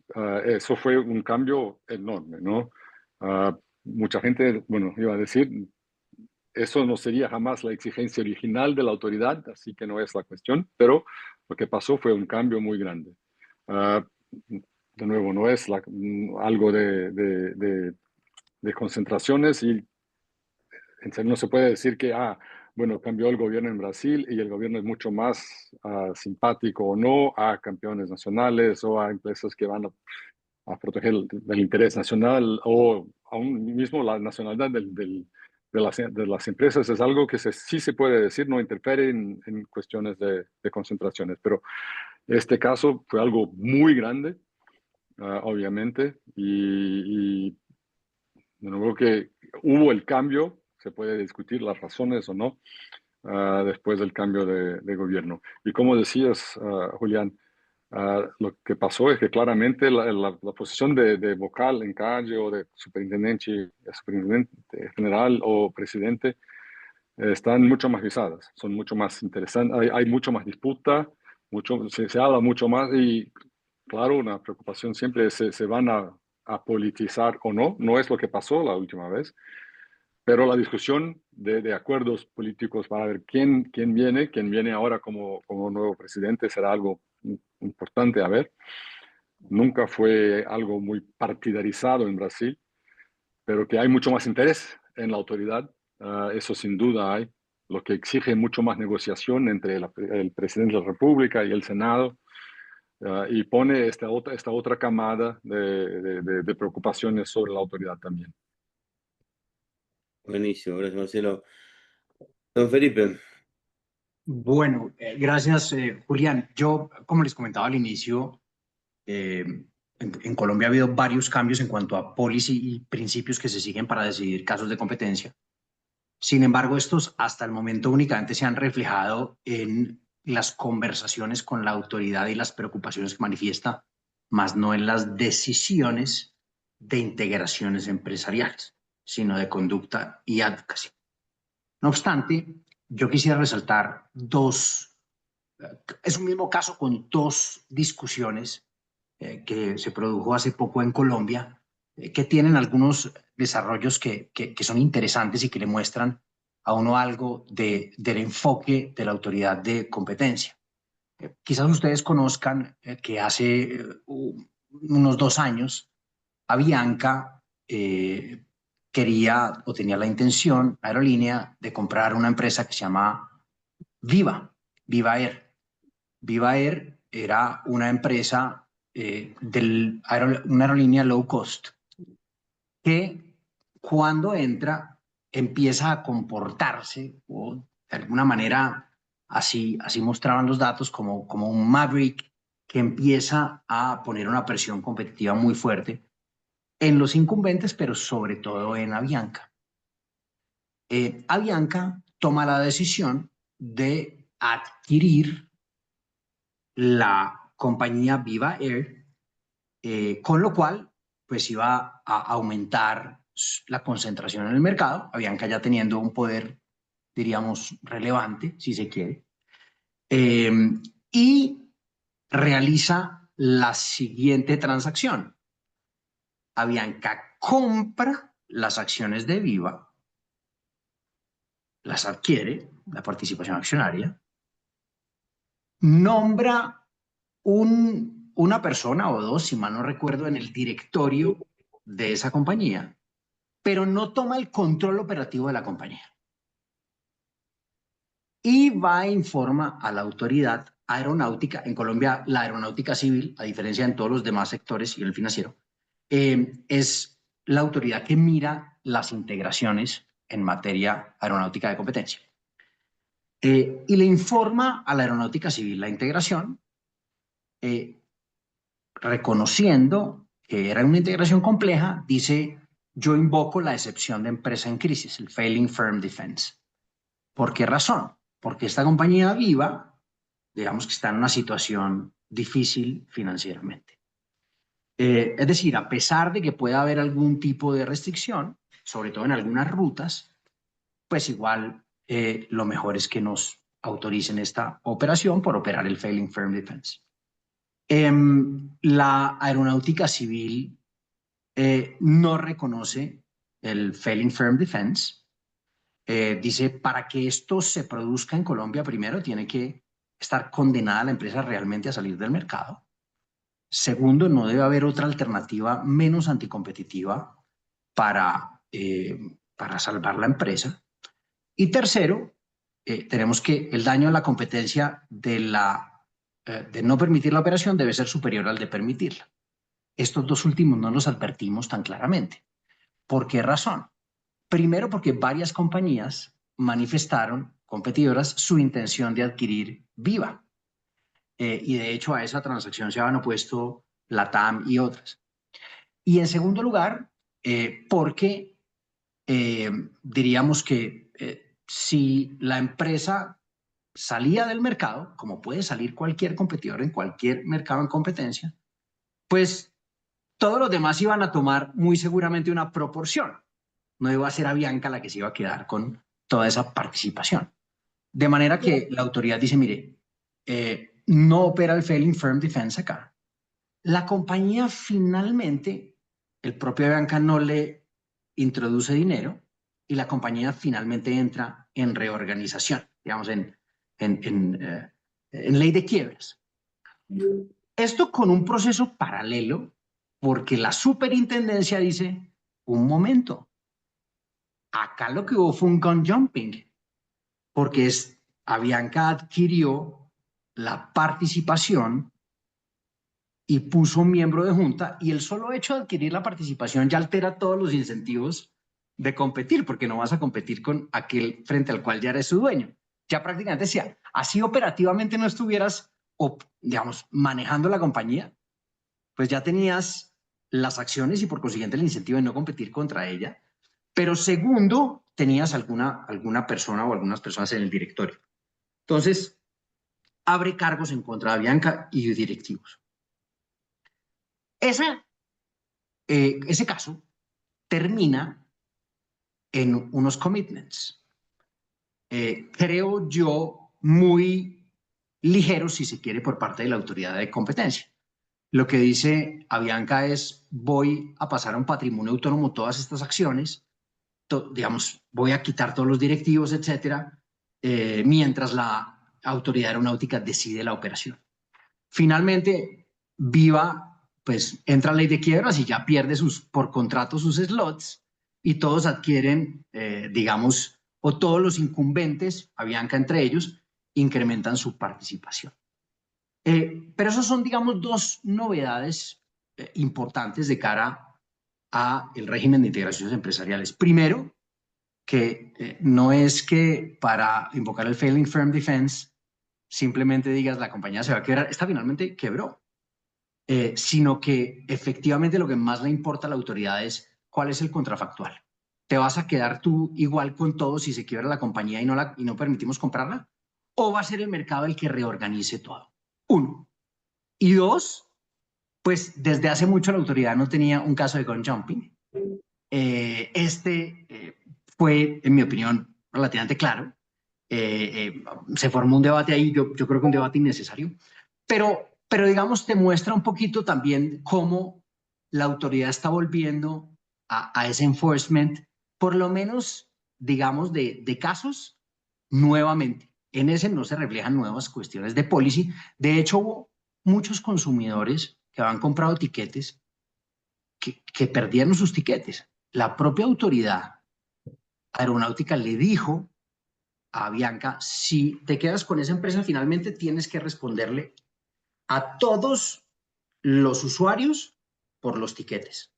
eso fue un cambio enorme, ¿no? Mucha gente, bueno, iba a decir, eso no sería jamás la exigencia original de la autoridad, así que no es la cuestión, pero lo que pasó fue un cambio muy grande. Ah, de nuevo, no es algo de concentraciones, y en serio no se puede decir que, bueno, cambió el gobierno en Brasil y el gobierno es mucho más simpático o no a campeones nacionales o a empresas que van a proteger el interés nacional, o aún mismo la nacionalidad de las empresas. Es algo que sí se puede decir, no interfiere en cuestiones de concentraciones, pero este caso fue algo muy grande, obviamente, y de nuevo que hubo el cambio, se puede discutir las razones o no, después del cambio de gobierno. Y como decías, Julián, Lo que pasó es que claramente la posición de vocal en calle o de superintendente general o presidente están mucho más visadas, son mucho más interesantes, hay mucho más disputa, se habla mucho más y claro, una preocupación siempre es se van a politizar o no, no es lo que pasó la última vez, pero la discusión de acuerdos políticos para ver quién viene ahora como nuevo presidente será algo importante a ver. Nunca fue algo muy partidarizado en Brasil, pero que hay mucho más interés en la autoridad, eso sin duda hay, lo que exige mucho más negociación entre el presidente de la República y el Senado, y pone esta otra camada de preocupaciones sobre la autoridad también. Buenísimo, gracias Marcelo. Don Felipe. Bueno, gracias, Julián. Yo, como les comentaba al inicio, en Colombia ha habido varios cambios en cuanto a policy y principios que se siguen para decidir casos de competencia. Sin embargo, estos hasta el momento únicamente se han reflejado en las conversaciones con la autoridad y las preocupaciones que manifiesta, más no en las decisiones de integraciones empresariales, sino de conducta y advocacy. No obstante, yo quisiera resaltar es un mismo caso con dos discusiones que se produjo hace poco en Colombia, que tienen algunos desarrollos que son interesantes y que le muestran a uno algo del enfoque de la autoridad de competencia. Quizás ustedes conozcan que hace unos 2 años Avianca quería o tenía la intención, la aerolínea, de comprar una empresa que se llama Viva Air. Viva Air era una empresa una aerolínea low cost que cuando empieza a comportarse o de alguna manera así mostraban los datos como un Maverick que empieza a poner una presión competitiva muy fuerte en los incumbentes, pero sobre todo en Avianca. Avianca toma la decisión de adquirir la compañía Viva Air, con lo cual pues iba a aumentar la concentración en el mercado, Avianca ya teniendo un poder, diríamos, relevante, si se quiere, y realiza la siguiente transacción. Avianca compra las acciones de Viva, las adquiere, la participación accionaria, nombra una persona o dos, si mal no recuerdo, en el directorio de esa compañía, pero no toma el control operativo de la compañía. Y va e informa a la autoridad aeronáutica. En Colombia, la aeronáutica civil, a diferencia de todos los demás sectores y el financiero, es la autoridad que mira las integraciones en materia aeronáutica de competencia. Y le informa a la aeronáutica civil la integración, reconociendo que era una integración compleja, dice: yo invoco la excepción de empresa en crisis, el Failing Firm Defense. ¿Por qué razón? Porque esta compañía Viva, digamos que está en una situación difícil financieramente. Es decir, a pesar de que pueda haber algún tipo de restricción, sobre todo en algunas rutas, pues igual lo mejor es que nos autoricen esta operación por operar el Failing Firm Defense. La aeronáutica civil no reconoce el Failing Firm Defense. Dice, para que esto se produzca en Colombia, primero tiene que estar condenada la empresa realmente a salir del mercado. Segundo, no debe haber otra alternativa menos anticompetitiva para salvar la empresa. Y tercero, tenemos que el daño a la competencia de no permitir la operación debe ser superior al de permitirla. Estos dos últimos no los advertimos tan claramente. ¿Por qué razón? Primero, porque varias compañías manifestaron, competidoras, su intención de adquirir Viva. Y de hecho a esa transacción se habían opuesto LATAM y otras. Y en segundo lugar, porque diríamos que si la empresa salía del mercado, como puede salir cualquier competidor en cualquier mercado en competencia, pues todos los demás iban a tomar muy seguramente una proporción. No iba a ser Avianca la que se iba a quedar con toda esa participación. De manera que la autoridad dice, mire, no opera el Failing Firm Defense acá. La compañía finalmente, el propio Avianca no le introduce dinero y la compañía finalmente entra en reorganización, digamos, en ley de quiebras. Esto con un proceso paralelo, porque la superintendencia dice, un momento, acá lo que hubo fue un gun jumping, porque Avianca adquirió la participación y puso un miembro de junta, y el solo hecho de adquirir la participación ya altera todos los incentivos de competir, porque no vas a competir con aquel frente al cual ya eres su dueño. Ya prácticamente, si así operativamente no estuvieras, digamos, manejando la compañía, pues ya tenías las acciones y por consiguiente el incentivo de no competir contra ella. Pero segundo, tenías alguna persona o algunas personas en el directorio. Entonces, abre cargos en contra de Avianca y directivos. Ese caso termina en unos commitments, creo yo, muy ligeros, si se quiere, por parte de la autoridad de competencia. Lo que dice Avianca es, voy a pasar a un patrimonio autónomo todas estas acciones, digamos, voy a quitar todos los directivos, etcétera, mientras la autoridad aeronáutica decide la operación. Finalmente, Viva, pues entra a ley de quiebras y ya pierde por contrato sus slots y todos adquieren, digamos, o todos los incumbentes, Avianca entre ellos, incrementan su participación. Pero esos son, digamos, dos novedades importantes de cara a el régimen de integraciones empresariales. Primero, que no es que para invocar el Failing Firm Defense simplemente digas la compañía se va a quebrar, esta finalmente quebró, sino que efectivamente lo que más le importa a la autoridad es cuál es el contrafactual. ¿Te vas a quedar tú igual con todo si se quiebra la compañía y no permitimos comprarla? ¿O va a ser el mercado el que reorganice todo? Uno. Y dos, pues desde hace mucho la autoridad no tenía un caso de gun jumping. Fue, en mi opinión, relativamente claro. Se formó un debate ahí, yo creo que un debate innecesario, pero digamos, te muestra un poquito también cómo la autoridad está volviendo a ese enforcement, por lo menos, digamos, de casos nuevamente. En ese no se reflejan nuevas cuestiones de policy. De hecho, hubo muchos consumidores que habían comprado tiquetes que perdieron sus tiquetes. La propia autoridad aeronáutica le dijo a Bianca, si te quedas con esa empresa, finalmente tienes que responderle a todos los usuarios por los tiquetes.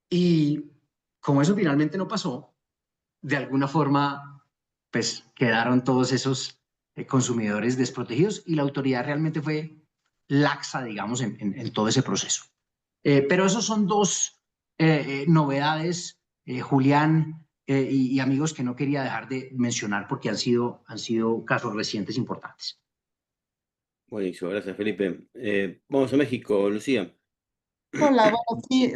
Y como eso finalmente no pasó, de alguna forma, pues quedaron todos esos consumidores desprotegidos y la autoridad realmente fue laxa, digamos, en todo ese proceso. Pero esos son dos novedades, Julián y amigos, que no quería dejar de mencionar porque han sido casos recientes importantes. Buenísimo, gracias Felipe. Vamos a México, Lucía. Hola, bueno, sí,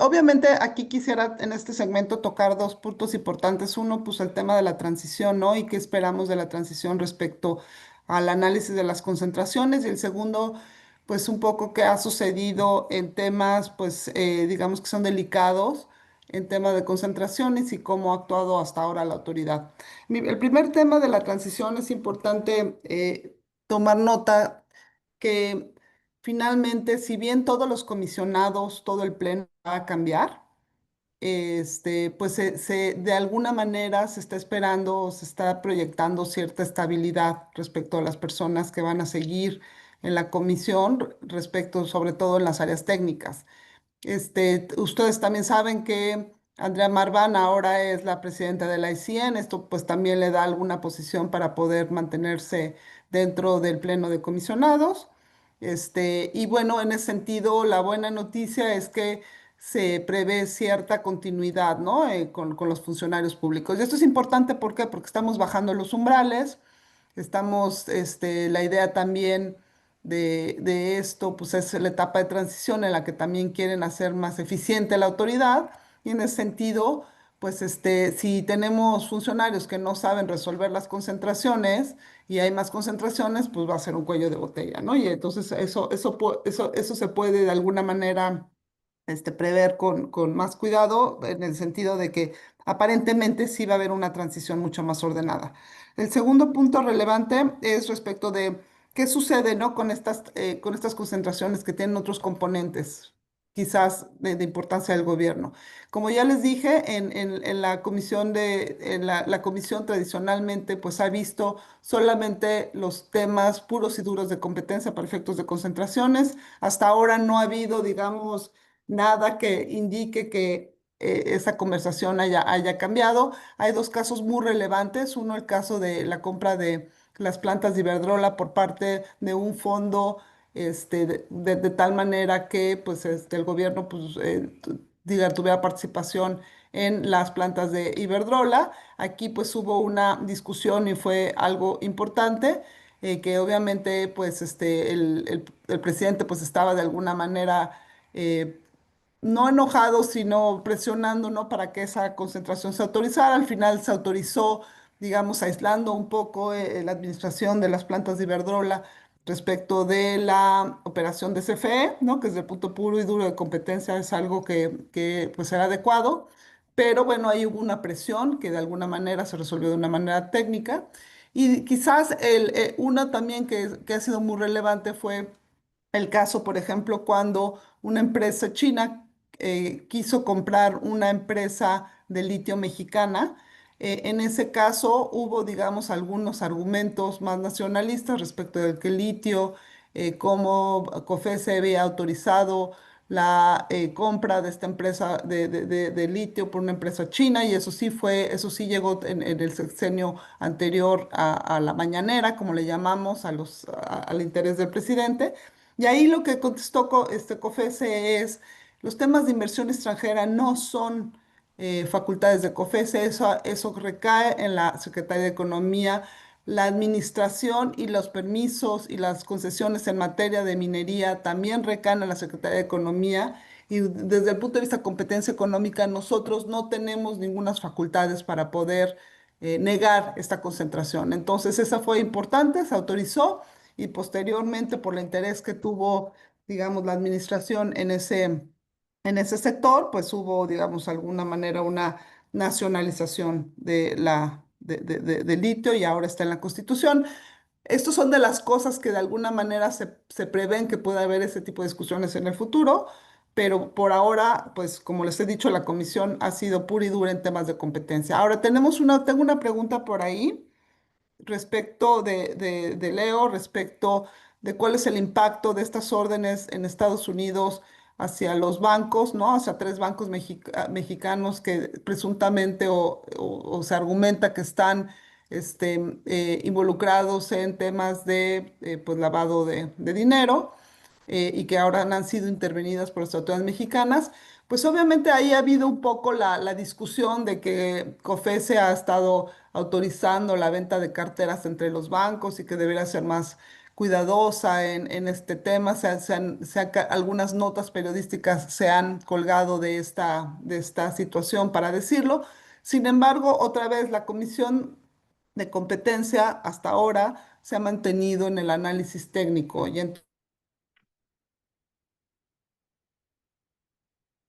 obviamente aquí quisiera en este segmento tocar dos puntos importantes. Uno, pues el tema de la transición, ¿no? Y qué esperamos de la transición respecto al análisis de las concentraciones. Y el segundo, pues un poco qué ha sucedido en temas, pues digamos que son delicados en tema de concentraciones y cómo ha actuado hasta ahora la autoridad. El primer tema de la transición es importante tomar nota que finalmente, si bien todos los comisionados, todo el pleno va a cambiar, pues de alguna manera se está esperando, se está proyectando cierta estabilidad respecto a las personas que van a seguir en la comisión, respecto sobre todo en las áreas técnicas. Ustedes también saben que Andrea Marván ahora es la presidenta de la ICN. Esto pues también le da alguna posición para poder mantenerse dentro del pleno de comisionados. Y bueno, en ese sentido, la buena noticia es que se prevé cierta continuidad, ¿no? Con los funcionarios públicos. Y esto es importante, ¿por qué? Porque estamos bajando los umbrales. Estamos, la idea también de esto, pues es la etapa de transición en la que también quieren hacer más eficiente la autoridad y en ese sentido, pues si tenemos funcionarios que no saben resolver las concentraciones y hay más concentraciones, pues va a ser un cuello de botella, ¿no? Y entonces eso se puede de alguna manera prever con más cuidado, en el sentido de que aparentemente sí va a haber una transición mucho más ordenada. El segundo punto relevante es respecto de qué sucede, ¿no? Con estas concentraciones que tienen otros componentes, quizás de importancia del gobierno. Como ya les dije, en la comisión la comisión tradicionalmente pues ha visto solamente los temas puros y duros de competencia para efectos de concentraciones. Hasta ahora no ha habido, digamos, nada que indique que esa conversación haya cambiado. Hay dos casos muy relevantes. Uno, el caso de la compra de las plantas de Iberdrola por parte de un fondo, de tal manera que pues, el gobierno pues, tuviera participación en las plantas de Iberdrola. Aquí pues hubo una discusión y fue algo importante. Que obviamente pues el presidente pues estaba de alguna manera eh, no enojado, sino presionando, ¿no? Para que esa concentración se autorizara. Al final se autorizó, digamos, aislando un poco la administración de las plantas de Iberdrola respecto de la operación de CFE, ¿no? Que desde el punto puro y duro de competencia es algo que pues era adecuado. Pero bueno, ahí hubo una presión que de alguna manera se resolvió de una manera técnica. Y quizás una también que ha sido muy relevante fue el caso, por ejemplo, cuando una empresa china quiso comprar una empresa de litio mexicana. En ese caso hubo, digamos, algunos argumentos más nacionalistas respecto del que el litio, cómo COFECE había autorizado la compra de esta empresa de litio por una empresa china, y eso sí llegó en el sexenio anterior a la mañanera, como le llamamos, al interés del presidente. Y ahí lo que contestó COFECE es, los temas de inversión extranjera no son facultades de COFECE, eso recae en la Secretaría de Economía. La administración y los permisos y las concesiones en materia de minería también recaen en la Secretaría de Economía. Y desde el punto de vista de competencia económica, nosotros no tenemos ninguna facultades para poder negar esta concentración. Entonces, esa fue importante, se autorizó y posteriormente por el interés que tuvo, digamos, la administración en ese sector, pues hubo, digamos, de alguna manera una nacionalización del litio y ahora está en la Constitución. Estos son de las cosas que de alguna manera se prevén que pueda haber ese tipo de discusiones en el futuro, pero por ahora, pues como les he dicho, la comisión ha sido pura y dura en temas de competencia. Ahora tengo una pregunta por ahí respecto de Leo, respecto de cuál es el impacto de estas órdenes en Estados Unidos hacia los bancos, ¿no? Hacia tres bancos mexicanos que presuntamente o se argumenta que están involucrados en temas de pues, lavado de dinero y que ahora han sido intervenidas por las autoridades mexicanas. Pues obviamente ahí ha habido un poco la discusión de que COFECE ha estado autorizando la venta de carteras entre los bancos y que debería ser más cuidadosa en este tema. Algunas notas periodísticas se han colgado de esta situación para decirlo. Sin embargo, otra vez la Comisión de Competencia hasta ahora se ha mantenido en el análisis técnico y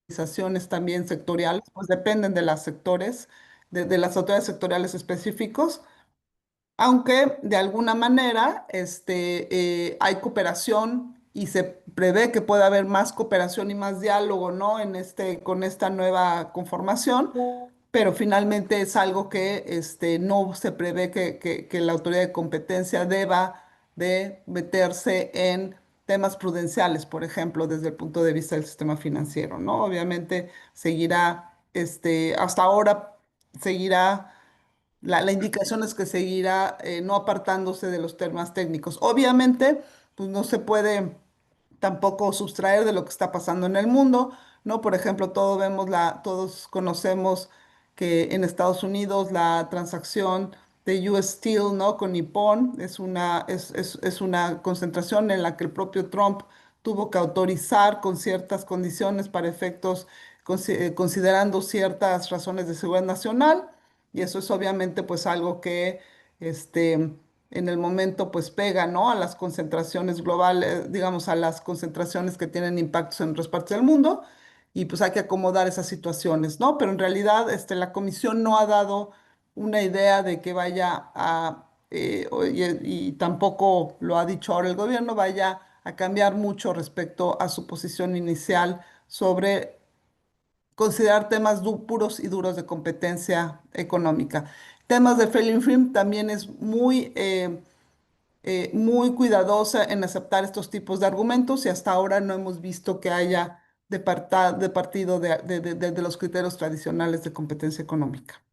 organizaciones también sectoriales, pues dependen de los sectores, de las autoridades sectoriales específicos, aunque de alguna manera hay cooperación y se prevé que pueda haber más cooperación y más diálogo, ¿no? Con esta nueva conformación, pero finalmente es algo que no se prevé que la autoridad de competencia deba de meterse en temas prudenciales, por ejemplo, desde el punto de vista del sistema financiero, ¿no? Obviamente seguirá, hasta ahora seguirá la indicación es que seguirá no apartándose de los temas técnicos. Obviamente, pues no se puede tampoco sustraer de lo que está pasando en el mundo, ¿no? Por ejemplo, todos conocemos que en Estados Unidos la transacción de US Steel, ¿no? Con Nippon. Es una concentración en la que el propio Trump tuvo que autorizar con ciertas condiciones para efectos, considerando ciertas razones de seguridad nacional. Y eso es obviamente pues algo que este, en el momento pues pega, ¿no? A las concentraciones globales, digamos, a las concentraciones que tienen impactos en otras partes del mundo. Y pues hay que acomodar esas situaciones, ¿no? Pero en realidad la comisión no ha dado una idea de que vaya a, y tampoco lo ha dicho ahora el gobierno, vaya a cambiar mucho respecto a su posición inicial sobre considerar temas puros y duros de competencia económica. Temas de Failing Firm también es muy cuidadosa en aceptar estos tipos de argumentos y hasta ahora no hemos visto que haya de partido de los criterios tradicionales de competencia económica.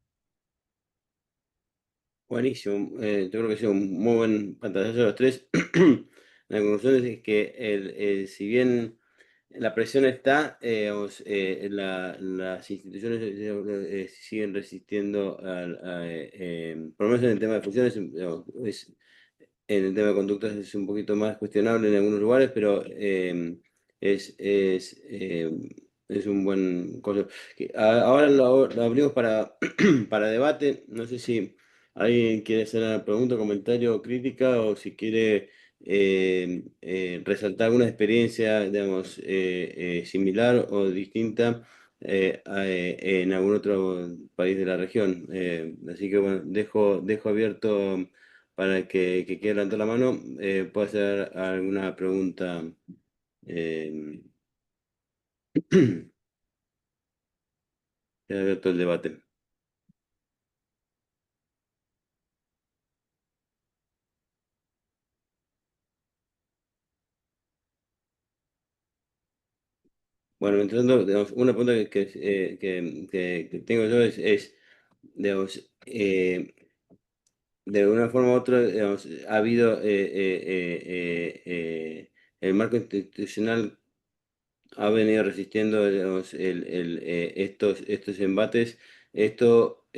Buenísimo. Yo creo que ha sido un muy buen pantallazo de los tres. La conclusión es que si bien la presión está, digamos, las instituciones siguen resistiendo, por lo menos en el tema de funciones, digamos, en el tema de conductas es un poquito más cuestionable en algunos lugares, pero es, es, eh, es un buen cosa. Ahora lo abrimos para, para debate. No sé si alguien quiere hacer una pregunta, comentario o crítica, o si quiere resaltar alguna experiencia, digamos, similar o distinta en algún otro país de la región. Así que bueno, dejo abierto para el que quiera levantar la mano, puede hacer alguna pregunta. eh, Queda abierto el debate. Bueno, entrando, digamos, una pregunta que tengo yo es, digamos, de una forma u otra, digamos, ha habido el marco institucional ha venido resistiendo, digamos, estos embates. Esto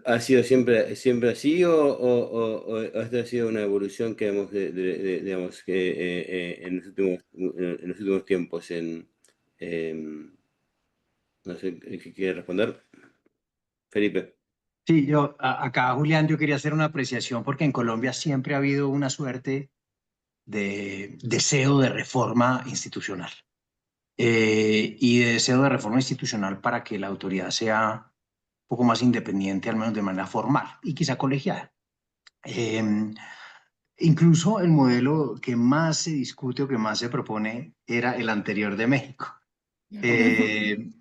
¿ha sido siempre así o esta ha sido una evolución que hemos, digamos, que en los últimos tiempos? No sé, ¿qué quiere responder? Felipe. Sí, acá, Julián, yo quería hacer una apreciación porque en Colombia siempre ha habido una suerte de deseo de reforma institucional y de deseo de reforma institucional para que la autoridad sea un poco más independiente, al menos de manera formal y quizá colegiada. Eh, Incluso el modelo que más se discute o que más se propone era el anterior de México.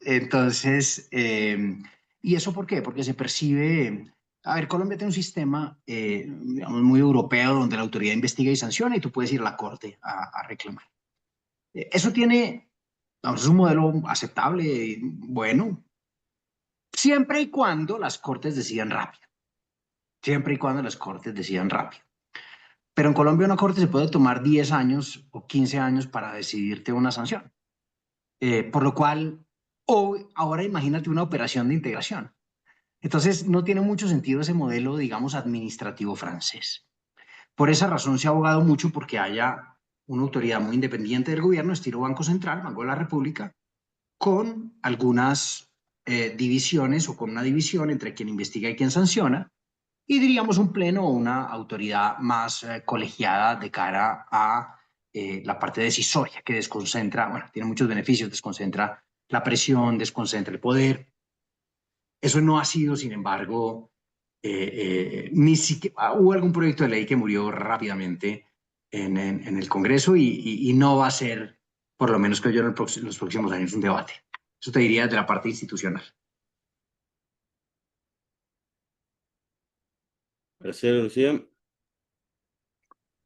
Entonces, ¿y eso por qué? Porque se percibe, a ver, Colombia tiene un sistema, digamos, muy europeo donde la autoridad investiga y sanciona y tú puedes ir a la corte a reclamar. Eso tiene, vamos, es un modelo aceptable, bueno, siempre y cuando las cortes decidan rápido, siempre y cuando las cortes decidan rápido. Pero en Colombia una corte se puede tomar 10 años o 15 años para decidirte una sanción. Por lo cual, o ahora imagínate una operación de integración. Entonces, no tiene mucho sentido ese modelo, digamos, administrativo francés. Por esa razón se ha abogado mucho porque haya una autoridad muy independiente del gobierno, estilo Banco Central, Banco de la República, con algunas divisiones o con una división entre quien investiga y quien sanciona, y diríamos un pleno o una autoridad más colegiada de cara a la parte decisoria que desconcentra, bueno, tiene muchos beneficios, desconcentra la presión, desconcentra el poder. Eso no ha sido, sin embargo, ni siquiera hubo algún proyecto de ley que murió rápidamente en el Congreso y no va a ser, por lo menos que yo en los próximos años, un debate. Eso te diría de la parte institucional. Marcelo, Lucía.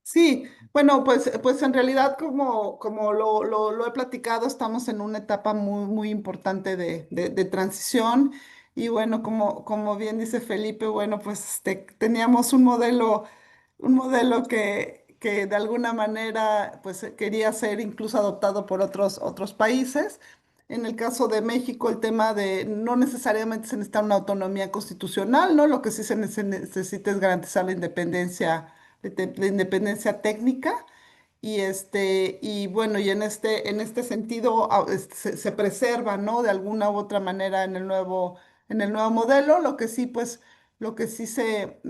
Sí, bueno, pues en realidad como lo he platicado, estamos en una etapa muy importante de transición y bueno, como bien dice Felipe, bueno, pues teníamos un modelo que de alguna manera pues quería ser incluso adoptado por otros países. En el caso de México, el tema de no necesariamente se necesita una autonomía constitucional, ¿no? Lo que sí se necesita es garantizar la independencia técnica. Y bueno, y en este sentido se preserva, ¿no? De alguna u otra manera en el nuevo modelo. Lo que sí se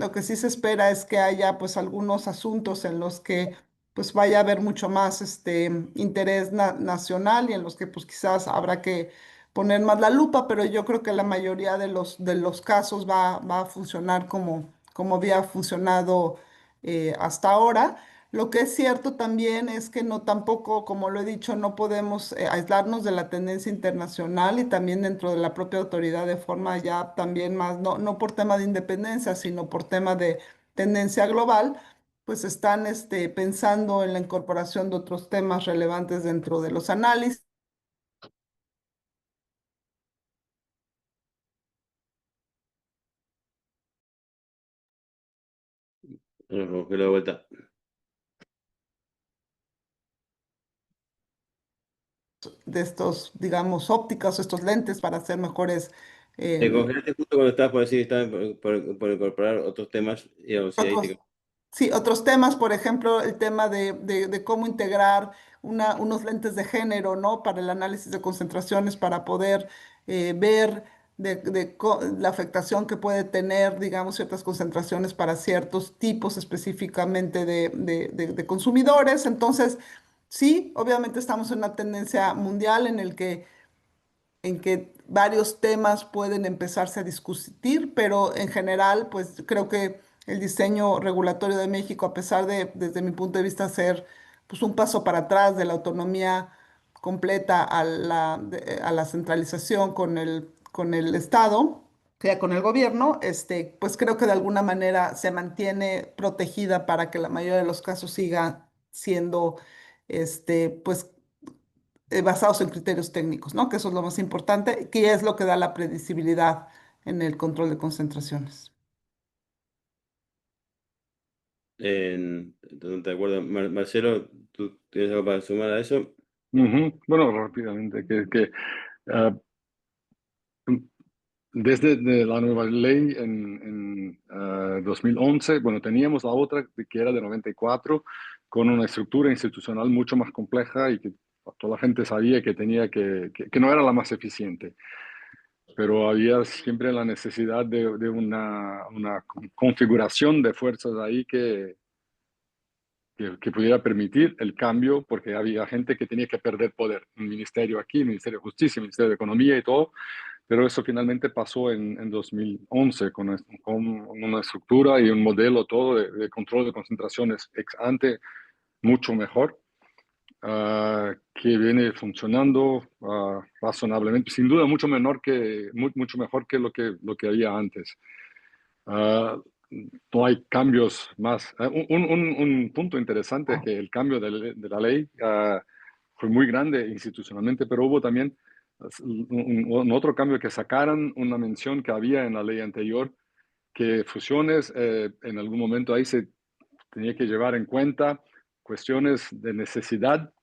espera es que haya pues algunos asuntos en los que pues vaya a haber mucho más interés nacional y en los que pues quizás habrá que poner más la lupa, pero yo creo que la mayoría de los casos va a funcionar como había funcionado hasta ahora. Lo que es cierto también es que no tampoco, como lo he dicho, no podemos aislarnos de la tendencia internacional y también dentro de la propia autoridad de forma ya también más, no por tema de independencia, sino por tema de tendencia global, pues están pensando en la incorporación de otros temas relevantes dentro de los análisis. Nos congeló de vuelta. De estos, digamos, ópticas o estos lentes para hacer mejores Te eh, congelaste justo cuando estabas por decir, estabas por incorporar otros temas, digamos, sí, ahí otros, sí, otros temas, por ejemplo, el tema de cómo integrar unos lentes de género, ¿no? Para el análisis de concentraciones, para poder ver la afectación que puede tener, digamos, ciertas concentraciones para ciertos tipos específicamente de consumidores. Entonces, sí, obviamente estamos en una tendencia mundial en que varios temas pueden empezarse a discutir, pero en general, pues creo que el diseño regulatorio de México, a pesar de, desde mi punto de vista, ser pues, un paso para atrás de la autonomía completa a la centralización con el Estado, o sea, con el gobierno, pues creo que de alguna manera se mantiene protegida para que la mayoría de los casos siga siendo, pues basados en criterios técnicos, ¿no? Que eso es lo más importante, que es lo que da la predecibilidad en el control de concentraciones. Entonces, de acuerdo. Marcelo, ¿tú tienes algo para sumar a eso? Bueno, rápidamente, ah, desde la nueva ley en 2011, bueno, teníamos la otra que era de 94, con una estructura institucional mucho más compleja y que toda la gente sabía que tenía que no era la más eficiente, pero había siempre la necesidad de una configuración de fuerzas ahí que pudiera permitir el cambio, porque había gente que tenía que perder poder. Un ministerio aquí, Ministerio de Justicia, Ministerio de Economía y todo, pero eso finalmente pasó en 2011 con una estructura y un modelo todo de control de concentraciones ex ante mucho mejor, que viene funcionando razonablemente, sin duda mucho, mucho mejor que lo que había antes. Ah, no hay cambios más. Un punto interesante es que el cambio de la ley fue muy grande institucionalmente, pero hubo también un otro cambio que sacaron una mención que había en la ley anterior, que fusiones en algún momento ahí se tenía que llevar en cuenta cuestiones de necesidad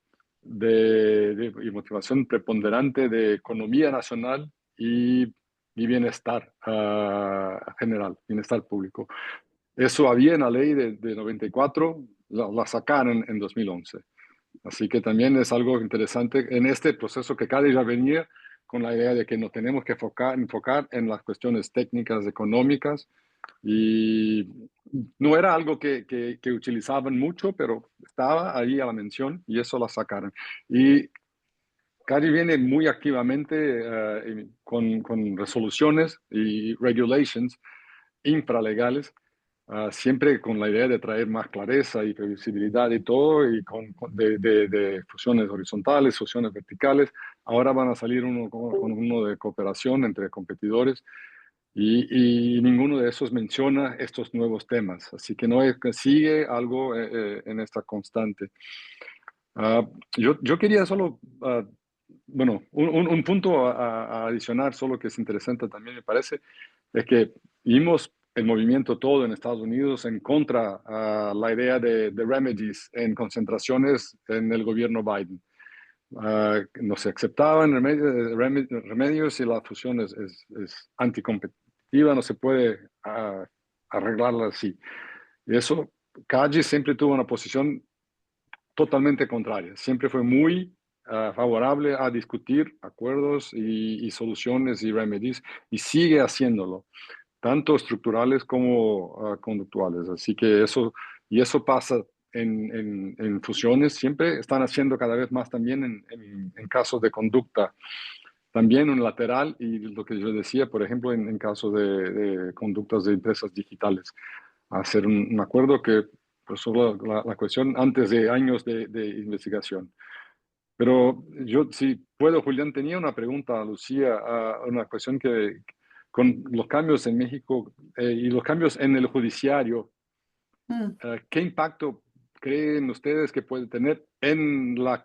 y motivación preponderante de economía nacional y bienestar general, bienestar público. Eso había en la ley de 94, la sacaron en 2011. Así que también es algo interesante en este proceso que Cali ya venía con la idea de que nos tenemos que enfocar en las cuestiones técnicas, económicas, y no era algo que utilizaban mucho, pero estaba ahí a la mención y eso la sacaron. Y Cali viene muy activamente con resoluciones y regulations infralegales, siempre con la idea de traer más clareza y previsibilidad y todo, y de fusiones horizontales, fusiones verticales. Ahora van a salir con uno de cooperación entre competidores y ninguno de esos menciona estos nuevos temas. Así que no es que sigue algo en esta constante. Ah, yo quería solo, bueno, un punto a adicionar, solo que es interesante también me parece, es que vimos el movimiento todo en Estados Unidos en contra a la idea de remedies en concentraciones en el gobierno Biden. no se aceptaban remedios y la fusión es anticompetitiva, no se puede arreglarla así. Y eso, Kaji siempre tuvo una posición totalmente contraria, siempre fue muy favorable a discutir acuerdos y soluciones y remedios y sigue haciéndolo, tanto estructurales como conductuales. Así que eso pasa en fusiones, siempre están haciendo cada vez más también en casos de conducta, también unilateral y lo que yo decía, por ejemplo, en caso de conductas de empresas digitales, hacer un acuerdo que resuelva la cuestión antes de años de investigación. Pero yo, si puedo, Julián, tenía una pregunta a Lucía, una cuestión que con los cambios en México y los cambios en el judiciario, Mm. ¿qué impacto creen ustedes que puede tener en la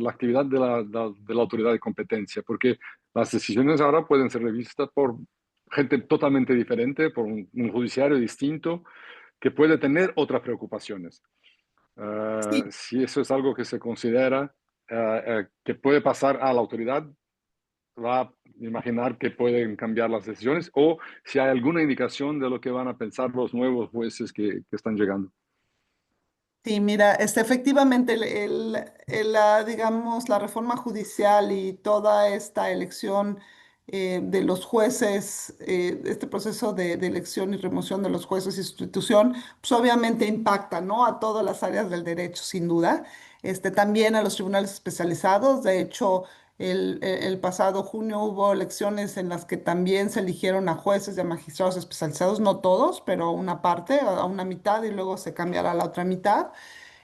actividad de la autoridad de competencia? Porque las decisiones ahora pueden ser revistas por gente totalmente diferente, por un judiciario distinto, que puede tener otras preocupaciones. Sí, Si eso es algo que se considera que puede pasar a la autoridad, va a imaginar que pueden cambiar las decisiones o si hay alguna indicación de lo que van a pensar los nuevos jueces que están llegando. sí, mira, efectivamente, digamos, la reforma judicial y toda esta elección de los jueces, este proceso de elección y remoción de los jueces y sustitución, pues obviamente impacta, ¿no? A todas las áreas del derecho, sin duda. También a los tribunales especializados. De hecho, el pasado junio hubo elecciones en las que también se eligieron a jueces y a magistrados especializados, no todos, pero una parte, a una mitad, y luego se cambiará a la otra mitad.